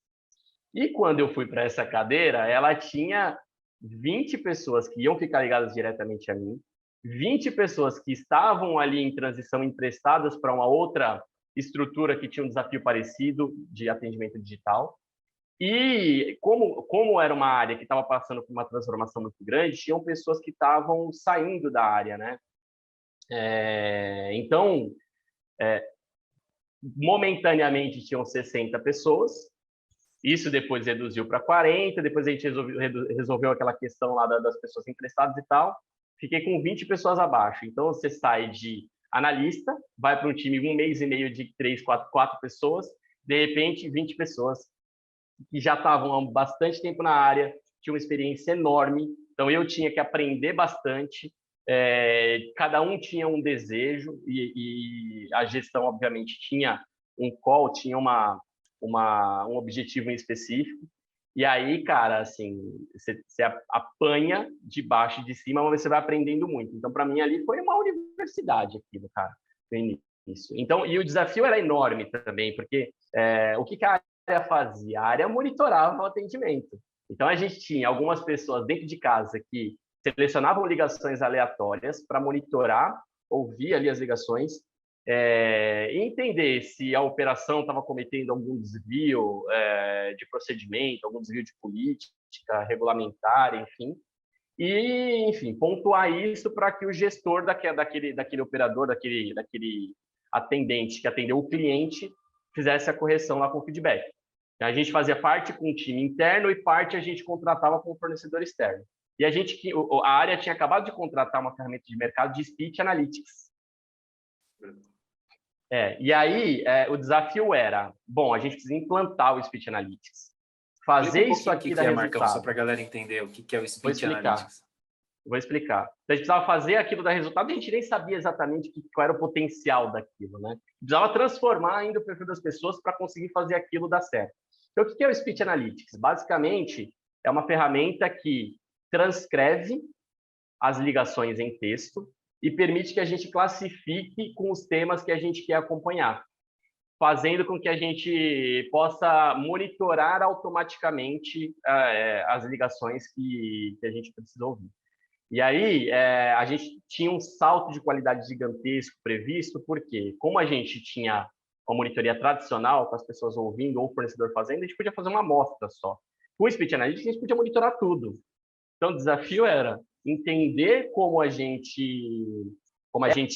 E quando eu fui para essa cadeira, ela tinha 20 pessoas que iam ficar ligadas diretamente a mim, 20 pessoas que estavam ali em transição emprestadas para uma outra estrutura que tinha um desafio parecido de atendimento digital. E como era uma área que estava passando por uma transformação muito grande, tinham pessoas que estavam saindo da área, né? Então, momentaneamente tinham 60 pessoas, isso depois reduziu para 40, depois a gente resolveu aquela questão lá das pessoas emprestadas e tal, fiquei com 20 pessoas abaixo. Então, você sai de analista, vai para um time 1 mês e meio de 3, 4 pessoas, de repente 20 pessoas que já estavam há bastante tempo na área, tinham uma experiência enorme, então eu tinha que aprender bastante, cada um tinha um desejo e a gestão, obviamente, tinha um call, tinha um objetivo em específico. E aí, cara, assim, você apanha de baixo e de cima, mas você vai aprendendo muito. Então, para mim, ali foi uma universidade aquilo, cara, no início. Então, e o desafio era enorme também, porque o que a área fazia? A área monitorava o atendimento. Então, a gente tinha algumas pessoas dentro de casa que selecionavam ligações aleatórias para monitorar, ouvir ali as ligações, e entender se a operação estava cometendo algum desvio de procedimento, algum desvio de política, regulamentar, enfim. E, enfim, pontuar isso para que o gestor daquele operador, daquele atendente que atendeu o cliente, fizesse a correção lá com o feedback. A gente fazia parte com o time interno e parte a gente contratava com o fornecedor externo. E a área tinha acabado de contratar uma ferramenta de mercado de Speech Analytics. E aí, o desafio era, bom, a gente precisa implantar o Speech Analytics. Fazer isso aqui dar resultado. Marcão, só para a galera entender o que é o Speech Analytics. Vou explicar. Então, a gente precisava fazer aquilo dar resultado e a gente nem sabia exatamente qual era o potencial daquilo, né? Precisava transformar ainda o perfil das pessoas para conseguir fazer aquilo dar certo. Então, o que é o Speech Analytics? Basicamente, é uma ferramenta que transcreve as ligações em texto e permite que a gente classifique com os temas que a gente quer acompanhar, fazendo com que a gente possa monitorar automaticamente as ligações que a gente precisa ouvir. E aí, a gente tinha um salto de qualidade gigantesco previsto, porque como a gente tinha uma monitoria tradicional, com as pessoas ouvindo ou o fornecedor fazendo, a gente podia fazer uma amostra só. Com o Speech Analytics, a gente podia monitorar tudo. Então, o desafio era entender como a gente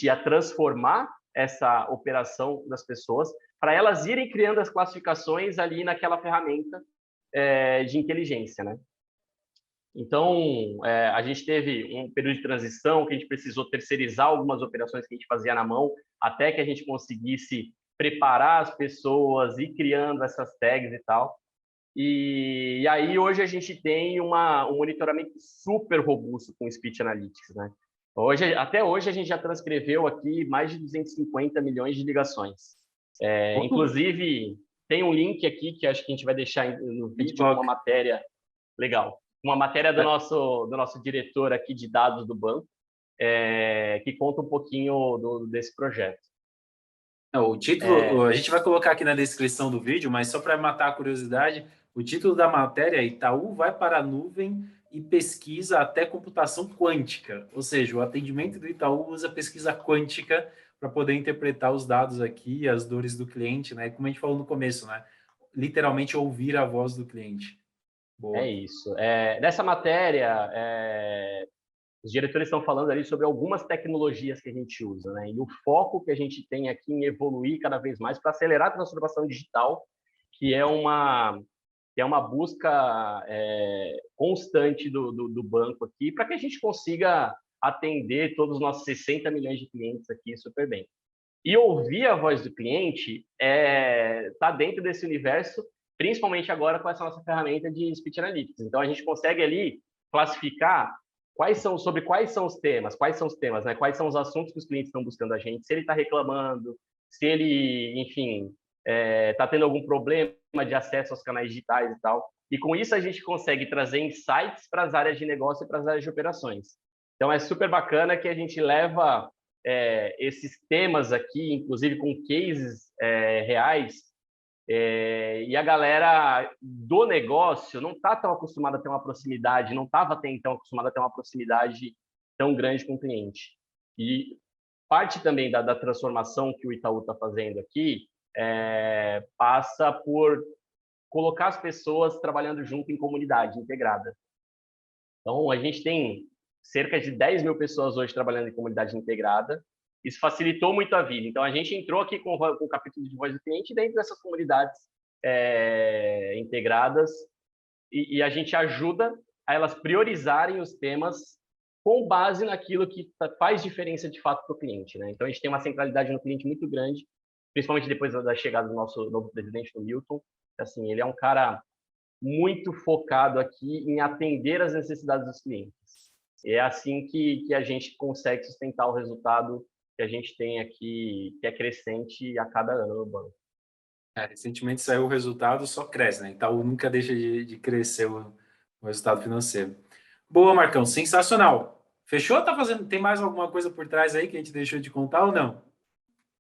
ia transformar essa operação das pessoas para elas irem criando as classificações ali naquela ferramenta de inteligência, né? Então, a gente teve um período de transição que a gente precisou terceirizar algumas operações que a gente fazia na mão, até que a gente conseguisse preparar as pessoas, ir criando essas tags e tal. E aí, hoje, a gente tem um monitoramento super robusto com o Speech Analytics, né? Até hoje, a gente já transcreveu aqui mais de 250 milhões de ligações. Inclusive, tem um link aqui que acho que a gente vai deixar no vídeo, uma matéria legal. Uma matéria do nosso diretor aqui de dados do banco, que conta um pouquinho desse projeto. O título, a gente vai colocar aqui na descrição do vídeo, mas só para matar a curiosidade, o título da matéria é Itaú vai para a nuvem e pesquisa até computação quântica. Ou seja, o atendimento do Itaú usa pesquisa quântica para poder interpretar os dados aqui, as dores do cliente, né? Como a gente falou no começo, né? Literalmente ouvir a voz do cliente. Boa. É isso. Nessa matéria, os diretores estão falando ali sobre algumas tecnologias que a gente usa, né? E o foco que a gente tem aqui em evoluir cada vez mais para acelerar a transformação digital, que é uma busca constante do banco aqui, para que a gente consiga atender todos os nossos 60 milhões de clientes aqui super bem. E ouvir a voz do cliente está dentro desse universo, principalmente agora com essa nossa ferramenta de Speech Analytics. Então, a gente consegue ali classificar sobre quais são os temas, né? Quais são os assuntos que os clientes estão buscando a gente, se ele está reclamando, se ele, enfim, está tendo algum problema de acesso aos canais digitais e tal. E com isso a gente consegue trazer insights para as áreas de negócio e para as áreas de operações. Então, é super bacana que a gente leva esses temas aqui, inclusive com cases reais, E a galera do negócio não está tão acostumada a ter uma proximidade, não estava até então acostumada a ter uma proximidade tão grande com o cliente. E parte também da transformação que o Itaú está fazendo aqui passa por colocar as pessoas trabalhando junto em comunidade integrada. Então, a gente tem cerca de 10 mil pessoas hoje trabalhando em comunidade integrada. Isso facilitou muito a vida. Então, a gente entrou aqui com o capítulo de voz do cliente dentro dessas comunidades integradas e a gente ajuda a elas priorizarem os temas com base naquilo que faz diferença de fato para o cliente, né? Então, a gente tem uma centralidade no cliente muito grande, principalmente depois da chegada do nosso novo presidente, do Milton. Assim, ele é um cara muito focado aqui em atender as necessidades dos clientes. E é assim que a gente consegue sustentar o resultado que a gente tem aqui, que é crescente a cada ano no banco. Recentemente saiu o resultado, só cresce, né? Então nunca deixa de crescer o resultado financeiro. Boa, Marcão, sensacional. Fechou? Tem mais alguma coisa por trás aí que a gente deixou de contar ou não?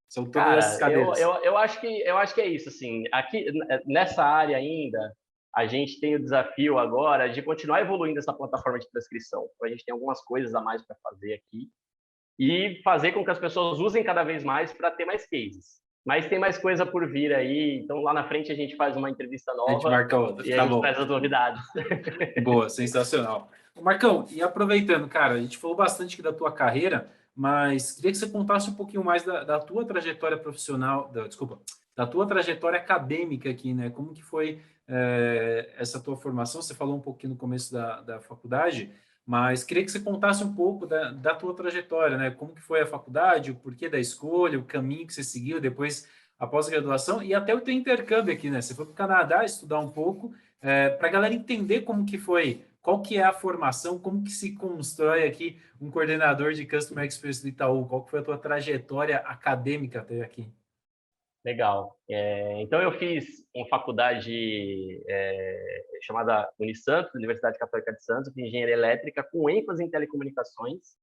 São todas essas Cara, cadeiras. eu acho que é isso, assim. Aqui, nessa área ainda, a gente tem o desafio agora de continuar evoluindo essa plataforma de transcrição. Então, a gente tem algumas coisas a mais para fazer aqui e fazer com que as pessoas usem cada vez mais para ter mais cases. Mas tem mais coisa por vir aí, então lá na frente a gente faz uma entrevista nova, a gente marca outra, e a gente traz as novidades. Boa, sensacional. Marcão, e aproveitando, cara, a gente falou bastante aqui da tua carreira, mas queria que você contasse um pouquinho mais da tua trajetória profissional, da tua trajetória acadêmica aqui, né? Como que foi essa tua formação? Você falou um pouquinho no começo da faculdade, mas queria que você contasse um pouco da tua trajetória, né? Como que foi a faculdade, o porquê da escolha, o caminho que você seguiu depois a pós-graduação e até o teu intercâmbio aqui, né? Você foi para o Canadá estudar um pouco, para a galera entender como que foi, qual que é a formação, como que se constrói aqui um coordenador de Customer Experience do Itaú, qual que foi a tua trajetória acadêmica até aqui? Legal. Então, eu fiz uma faculdade chamada Unisantos, Universidade Católica de Santos, de engenharia elétrica, com ênfase em telecomunicações.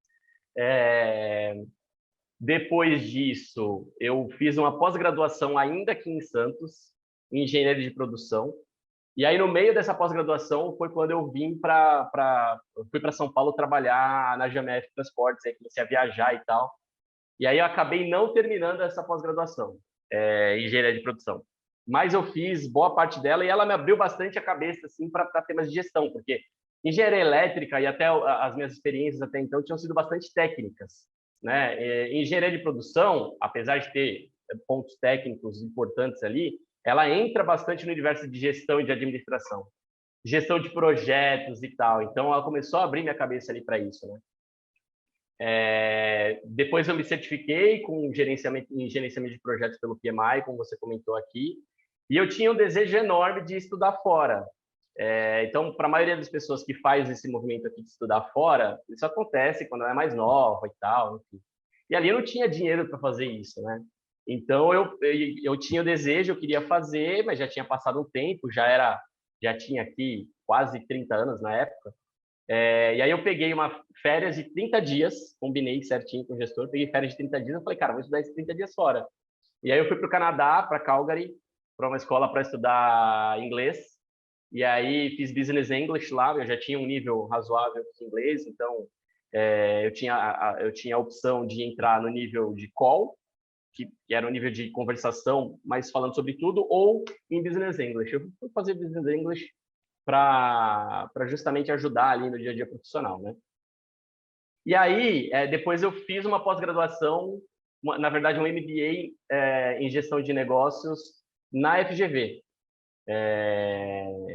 Depois disso, eu fiz uma pós-graduação ainda aqui em Santos, em engenharia de produção. E aí, no meio dessa pós-graduação, foi quando eu fui para São Paulo trabalhar na GMF Transportes, aí comecei a viajar e tal. E aí eu acabei não terminando essa pós-graduação, em engenharia de produção. Mas eu fiz boa parte dela e ela me abriu bastante a cabeça assim, para temas de gestão, porque engenharia elétrica e até as minhas experiências até então tinham sido bastante técnicas, né? Engenharia de produção, apesar de ter pontos técnicos importantes ali, ela entra bastante no universo de gestão e de administração, gestão de projetos e tal. Então, ela começou a abrir minha cabeça ali para isso, né? Depois eu me certifiquei com gerenciamento de projetos pelo PMI, como você comentou aqui, e eu tinha um desejo enorme de estudar fora. Então, para a maioria das pessoas que faz esse movimento aqui de estudar fora, isso acontece quando ela é mais nova e tal, enfim. E ali eu não tinha dinheiro para fazer isso, né? Então, eu tinha o desejo, eu queria fazer, mas já tinha passado um tempo, já tinha aqui quase 30 anos na época. E aí eu peguei uma férias de 30 dias, combinei certinho com o gestor, peguei férias de 30 dias, eu falei, cara, vou estudar esses 30 dias fora. E aí eu fui para o Canadá, para Calgary, para uma escola para estudar inglês, e aí fiz Business English lá, eu já tinha um nível razoável de inglês, então eu tinha a opção de entrar no nível de call, que era um nível de conversação, mas falando sobre tudo, ou em Business English. Eu fui fazer Business English para justamente ajudar ali no dia a dia profissional, né? E aí, depois eu fiz uma pós-graduação, na verdade um MBA em gestão de negócios na FGV.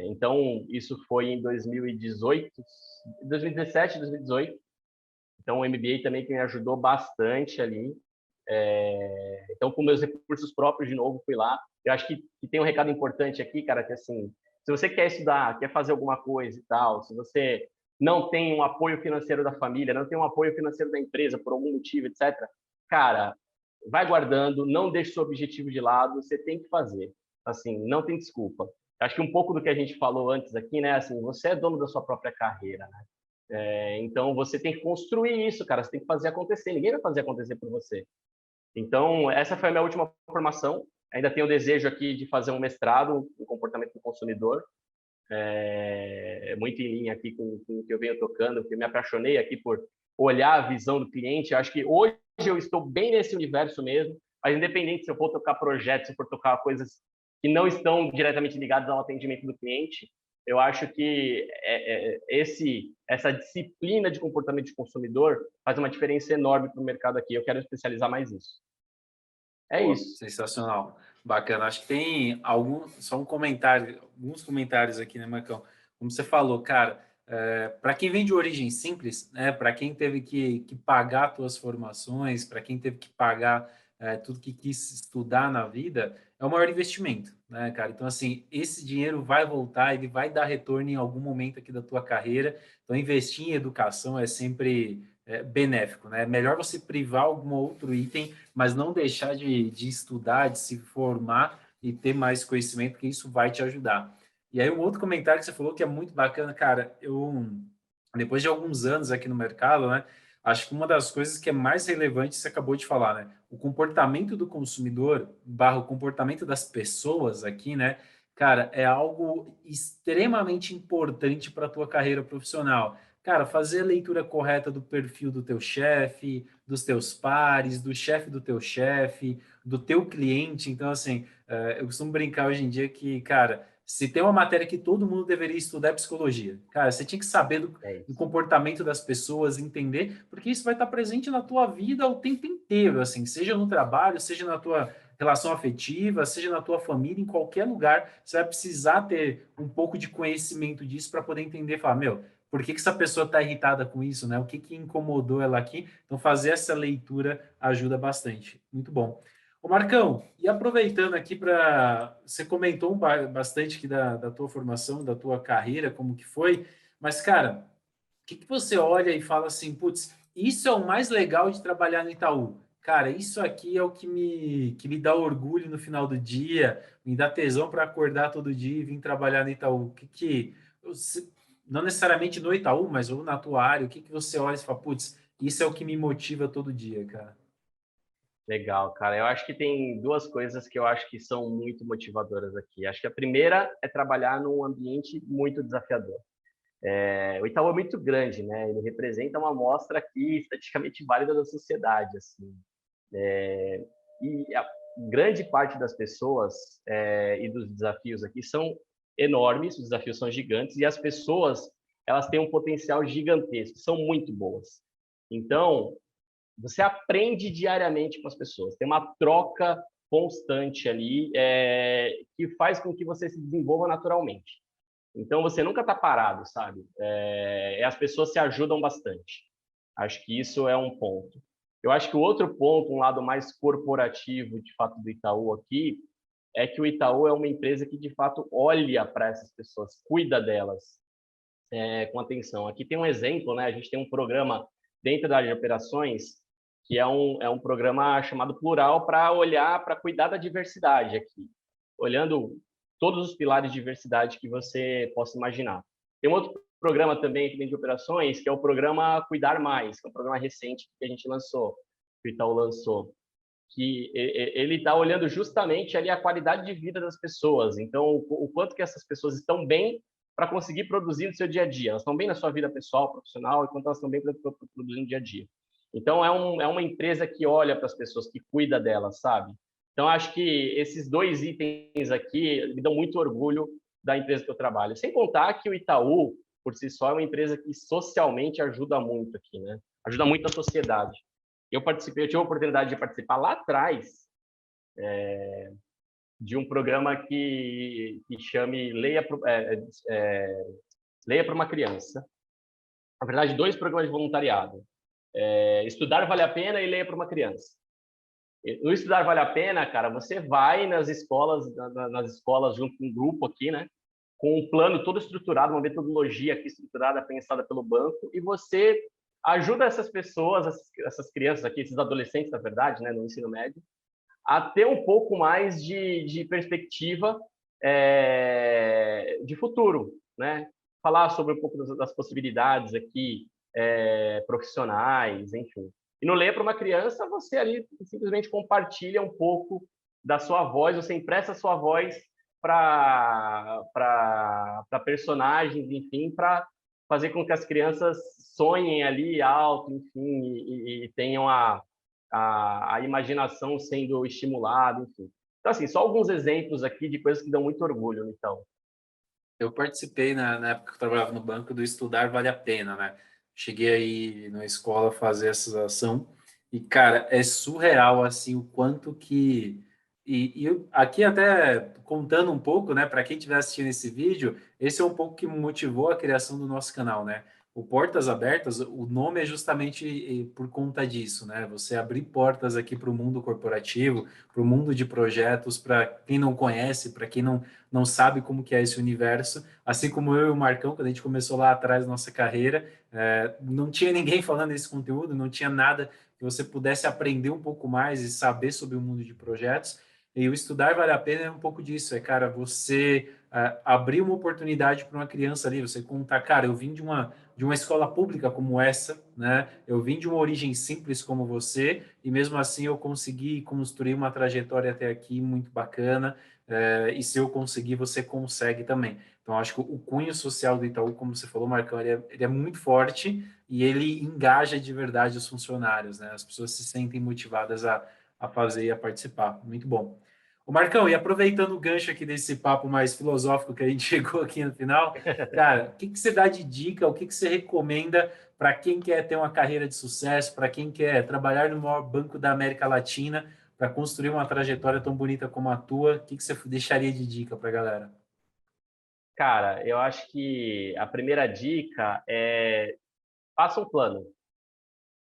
Então, isso foi em 2018, 2017, 2018. Então, o MBA também que me ajudou bastante ali. Então, com meus recursos próprios, de novo, fui lá. Eu acho que tem um recado importante aqui, cara, que assim, se você quer estudar, quer fazer alguma coisa e tal, se você não tem um apoio financeiro da família, não tem um apoio financeiro da empresa por algum motivo, etc., cara, vai guardando, não deixe seu objetivo de lado, você tem que fazer. Assim, não tem desculpa. Acho que um pouco do que a gente falou antes aqui, né, assim, você é dono da sua própria carreira, né? Então, você tem que construir isso, cara, você tem que fazer acontecer, ninguém vai fazer acontecer por você. Então, essa foi a minha última formação. Ainda tenho o desejo aqui de fazer um mestrado em comportamento do consumidor, muito em linha aqui com o que eu venho tocando, porque eu me apaixonei aqui por olhar a visão do cliente. Acho que hoje eu estou bem nesse universo mesmo, mas independente se eu for tocar projetos, se eu for tocar coisas que não estão diretamente ligadas ao atendimento do cliente, eu acho que essa disciplina de comportamento de consumidor faz uma diferença enorme para o mercado aqui. Eu quero especializar mais nisso. É Pô, isso. sensacional. Bacana. Acho que tem só um comentário, alguns comentários aqui, né, Marcão? Como você falou, cara, para quem vem de origem simples, né, para quem teve que pagar suas formações, para quem teve que pagar tudo que quis estudar na vida, é o maior investimento, né, cara? Então, assim, esse dinheiro vai voltar, ele vai dar retorno em algum momento aqui da tua carreira. Então, investir em educação é sempre benéfico, né? É melhor você privar algum outro item, mas não deixar de estudar, de se formar e ter mais conhecimento, porque isso vai te ajudar. E aí, um outro comentário que você falou que é muito bacana, cara, depois de alguns anos aqui no mercado, né, acho que uma das coisas que é mais relevante, você acabou de falar, né, o comportamento do consumidor, barra o comportamento das pessoas aqui, né, cara, é algo extremamente importante para a tua carreira profissional. Cara, fazer a leitura correta do perfil do teu chefe, dos teus pares, do chefe do teu chefe, do teu cliente. Então, assim, eu costumo brincar hoje em dia que, cara, se tem uma matéria que todo mundo deveria estudar é psicologia. Cara, você tinha que saber É do isso. comportamento das pessoas, entender, porque isso vai estar presente na tua vida o tempo inteiro, assim, seja no trabalho, seja na tua relação afetiva, seja na tua família, em qualquer lugar, você vai precisar ter um pouco de conhecimento disso para poder entender, falar, meu, por que essa pessoa está irritada com isso, né? O que incomodou ela aqui? Então, fazer essa leitura ajuda bastante. Muito bom. Ô Marcão, e aproveitando aqui para... Você comentou bastante aqui da tua formação, da tua carreira, como que foi, mas, cara, o que você olha e fala assim, putz, isso é o mais legal de trabalhar no Itaú? Cara, isso aqui é o que me dá orgulho no final do dia, me dá tesão para acordar todo dia e vir trabalhar no Itaú. Não necessariamente no Itaú, mas ou na tua área, o que você olha e fala, putz, isso é o que me motiva todo dia, cara? Legal, cara. Eu acho que tem duas coisas que eu acho que são muito motivadoras aqui. Acho que a primeira é trabalhar num ambiente muito desafiador. O Itaú é muito grande, né? Ele representa uma amostra aqui estatisticamente válida da sociedade, assim. E a grande parte das pessoas e dos desafios aqui são enormes, os desafios são gigantes e as pessoas elas têm um potencial gigantesco, são muito boas. Então, você aprende diariamente com as pessoas, tem uma troca constante ali que faz com que você se desenvolva naturalmente. Então, você nunca está parado, sabe? As pessoas se ajudam bastante. Acho que isso é um ponto. Eu acho que o outro ponto, um lado mais corporativo, de fato, do Itaú aqui, é que o Itaú é uma empresa que, de fato, olha para essas pessoas, cuida delas com atenção. Aqui tem um exemplo, né? A gente tem um programa dentro da área de operações que é um programa chamado Plural para olhar, para cuidar da diversidade aqui, olhando todos os pilares de diversidade que você possa imaginar. Tem um outro programa também aqui dentro de operações, que é o programa Cuidar Mais, que é um programa recente que a gente lançou, que o Itaú lançou, que ele está olhando justamente ali a qualidade de vida das pessoas. Então, o quanto que essas pessoas estão bem para conseguir produzir no seu dia a dia. Elas estão bem na sua vida pessoal, profissional, enquanto elas estão bem para produzir no dia a dia. Então, é uma empresa que olha para as pessoas, que cuida delas, sabe? Então, acho que esses dois itens aqui me dão muito orgulho da empresa que eu trabalho. Sem contar que o Itaú, por si só, é uma empresa que socialmente ajuda muito aqui, né? Ajuda muito a sociedade. Eu tive a oportunidade de participar lá atrás de um programa que chame Leia para uma Criança. Na verdade, dois programas de voluntariado. Estudar Vale a Pena e Leia para uma Criança. No Estudar Vale a Pena, cara, você vai nas escolas junto com um grupo aqui, né? Com um plano todo estruturado, uma metodologia aqui estruturada, pensada pelo banco, e você ajuda essas pessoas, essas crianças aqui, esses adolescentes, na verdade, né, no ensino médio, a ter um pouco mais de perspectiva de futuro, né? Falar sobre um pouco das possibilidades aqui profissionais, enfim. E no Leia para uma Criança, você ali simplesmente compartilha um pouco da sua voz, você empresta a sua voz para personagens, enfim, para fazer com que as crianças sonhem ali alto, enfim, e tenham a imaginação sendo estimulada, enfim. Então, assim, só alguns exemplos aqui de coisas que dão muito orgulho, então. Eu participei na época que eu trabalhava no banco do Estudar Vale a Pena, né? Cheguei aí na escola fazer essa ação e, cara, é surreal, assim, o quanto que... aqui até contando um pouco, né, para quem estiver assistindo esse vídeo, esse é um pouco que motivou a criação do nosso canal, né? O Portas Abertas, o nome é justamente por conta disso, né? Você abrir portas aqui para o mundo corporativo, para o mundo de projetos, para quem não conhece, para quem não sabe como que é esse universo, assim como eu e o Marcão, quando a gente começou lá atrás da nossa carreira, não tinha ninguém falando esse conteúdo, não tinha nada que você pudesse aprender um pouco mais e saber sobre o mundo de projetos, e o Estudar Vale a Pena é um pouco disso, cara, você abrir uma oportunidade para uma criança ali, você contar, cara, eu vim de uma escola pública como essa, né? Eu vim de uma origem simples como você, e mesmo assim eu consegui construir uma trajetória até aqui muito bacana, e se eu conseguir, você consegue também. Então, acho que o cunho social do Itaú, como você falou, Marcão, ele é muito forte e ele engaja de verdade os funcionários, né? As pessoas se sentem motivadas a fazer e a participar. Muito bom. O Marcão, e aproveitando o gancho aqui desse papo mais filosófico que a gente chegou aqui no final, cara, o que que você dá de dica, o que que você recomenda para quem quer ter uma carreira de sucesso, para quem quer trabalhar no maior banco da América Latina, para construir uma trajetória tão bonita como a tua, o que que você deixaria de dica para a galera? Cara, eu acho que a primeira dica é faça um plano.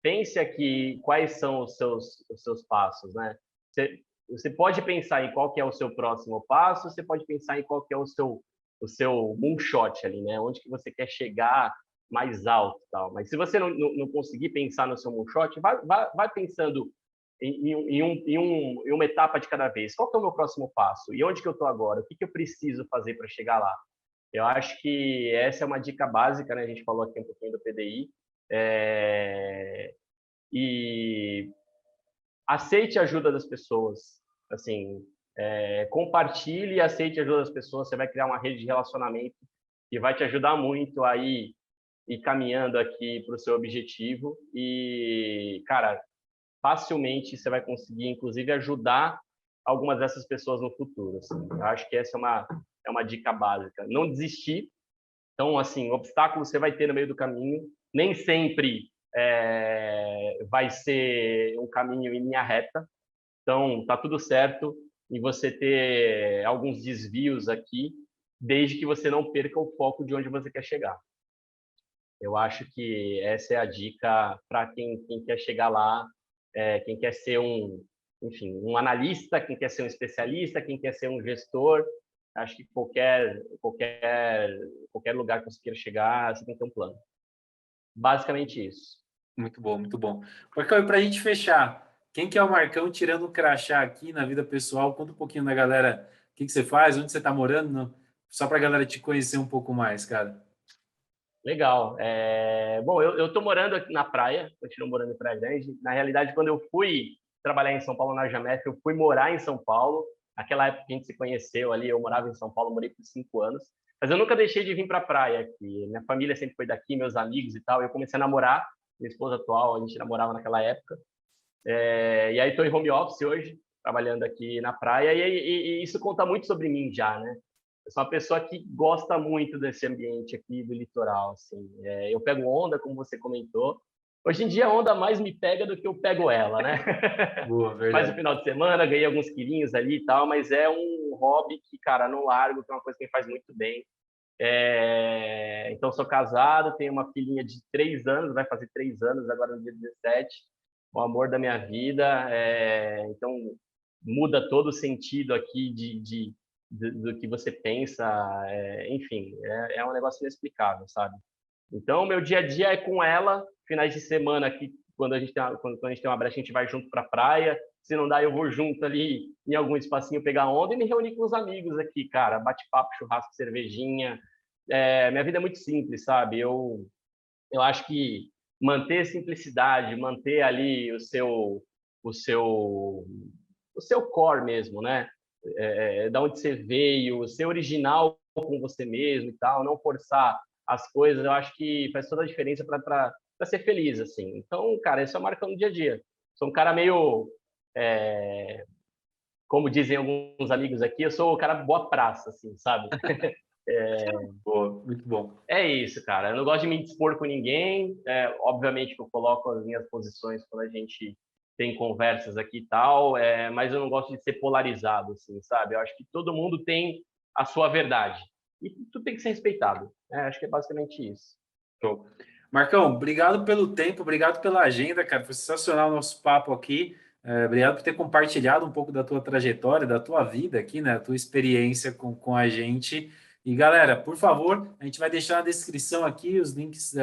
Pense aqui quais são os seus passos, né? Você pode pensar em qual que é o seu próximo passo, você pode pensar em qual que é o seu moonshot ali, né? Onde que você quer chegar mais alto, tal. Mas se você não conseguir pensar no seu moonshot, vai pensando em uma etapa de cada vez. Qual que é o meu próximo passo? E onde que eu estou agora? O que que eu preciso fazer para chegar lá? Eu acho que essa é uma dica básica, né? A gente falou aqui um pouquinho do PDI. E aceite a ajuda das pessoas. Assim, compartilhe e aceite a ajuda das pessoas. Você vai criar uma rede de relacionamento que vai te ajudar muito a ir caminhando aqui para o seu objetivo. E, cara, facilmente você vai conseguir, inclusive, ajudar algumas dessas pessoas no futuro. Assim. Eu acho que essa é uma dica básica. Não desistir. Então, assim, obstáculos você vai ter no meio do caminho. Nem sempre vai ser um caminho em linha reta. Então, tá tudo certo em você ter alguns desvios aqui, desde que você não perca o foco de onde você quer chegar. Eu acho que essa é a dica para quem quer chegar lá, quem quer ser enfim, um analista, quem quer ser um especialista, quem quer ser um gestor. Acho que qualquer lugar que você queira chegar, você tem que ter um plano. Basicamente isso. Muito bom, muito bom. Marcão, e para a gente fechar, quem que é o Marcão tirando o crachá aqui na vida pessoal? Conta um pouquinho da galera, o que que você faz, onde você está morando, só para a galera te conhecer um pouco mais, cara. Legal. Bom, eu estou morando aqui na praia, continuo morando em Praia Grande. Na realidade, quando eu fui trabalhar em São Paulo, na Jamef, eu fui morar em São Paulo. Naquela época que a gente se conheceu ali, eu morava em São Paulo, morei por 5 anos. Mas eu nunca deixei de vir para a praia aqui. Minha família sempre foi daqui, meus amigos e tal. Eu comecei a namorar, minha esposa atual, a gente namorava naquela época. E aí estou em home office hoje, trabalhando aqui na praia. E isso conta muito sobre mim já, né? Eu sou uma pessoa que gosta muito desse ambiente aqui do litoral, assim. Eu pego onda, como você comentou. Hoje em dia a onda mais me pega do que eu pego ela, né? Boa, Mais o verdade. final de semana, ganhei alguns quilinhos ali e tal, mas é um hobby que, cara, não largo, que é uma coisa que me faz muito bem. Então, sou casado, tenho uma filhinha de 3 anos, vai fazer 3 anos agora no dia 17, o amor da minha vida. Então, muda todo o sentido aqui do que você pensa. Enfim, é um negócio inexplicável, sabe? Então, meu dia a dia é com ela, finais de semana aqui, quando a gente tem uma brecha, a gente vai junto para a praia. Se não dá, eu vou junto ali em algum espacinho pegar onda e me reunir com os amigos aqui, cara. Bate-papo, churrasco, cervejinha. Minha vida é muito simples, sabe? Eu acho que manter simplicidade, manter ali o seu o seu core mesmo, né? Da onde você veio, ser original com você mesmo e tal, não forçar as coisas, eu acho que faz toda a diferença para ser feliz, assim. Então, cara, isso é marcando no dia a dia. Sou um cara meio, como dizem alguns amigos aqui, eu sou o cara boa praça, assim, sabe? Boa, muito bom. É isso, cara. Eu não gosto de me dispor com ninguém. Obviamente que eu coloco as minhas posições quando a gente tem conversas aqui e tal, mas eu não gosto de ser polarizado, assim, sabe? Eu acho que todo mundo tem a sua verdade. E tudo tem que ser respeitado. Acho que é basicamente isso. Show. Marcão, obrigado pelo tempo, obrigado pela agenda, cara. Foi sensacional o nosso papo aqui. Obrigado por ter compartilhado um pouco da tua trajetória, da tua vida aqui, né? A tua experiência com a gente. E, galera, por favor, a gente vai deixar na descrição aqui os links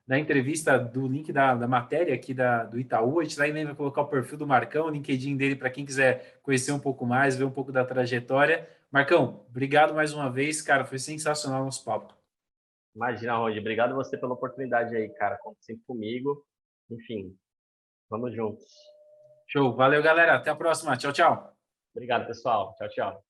da entrevista, do link da matéria aqui do Itaú. A gente também vai colocar o perfil do Marcão, o LinkedIn dele, para quem quiser conhecer um pouco mais, ver um pouco da trajetória. Marcão, obrigado mais uma vez, cara. Foi sensacional o nosso papo. Imagina, Rod, obrigado você pela oportunidade aí, cara. Conta sempre comigo. Enfim, vamos juntos. Show. Valeu, galera. Até a próxima. Tchau, tchau. Obrigado, pessoal. Tchau, tchau.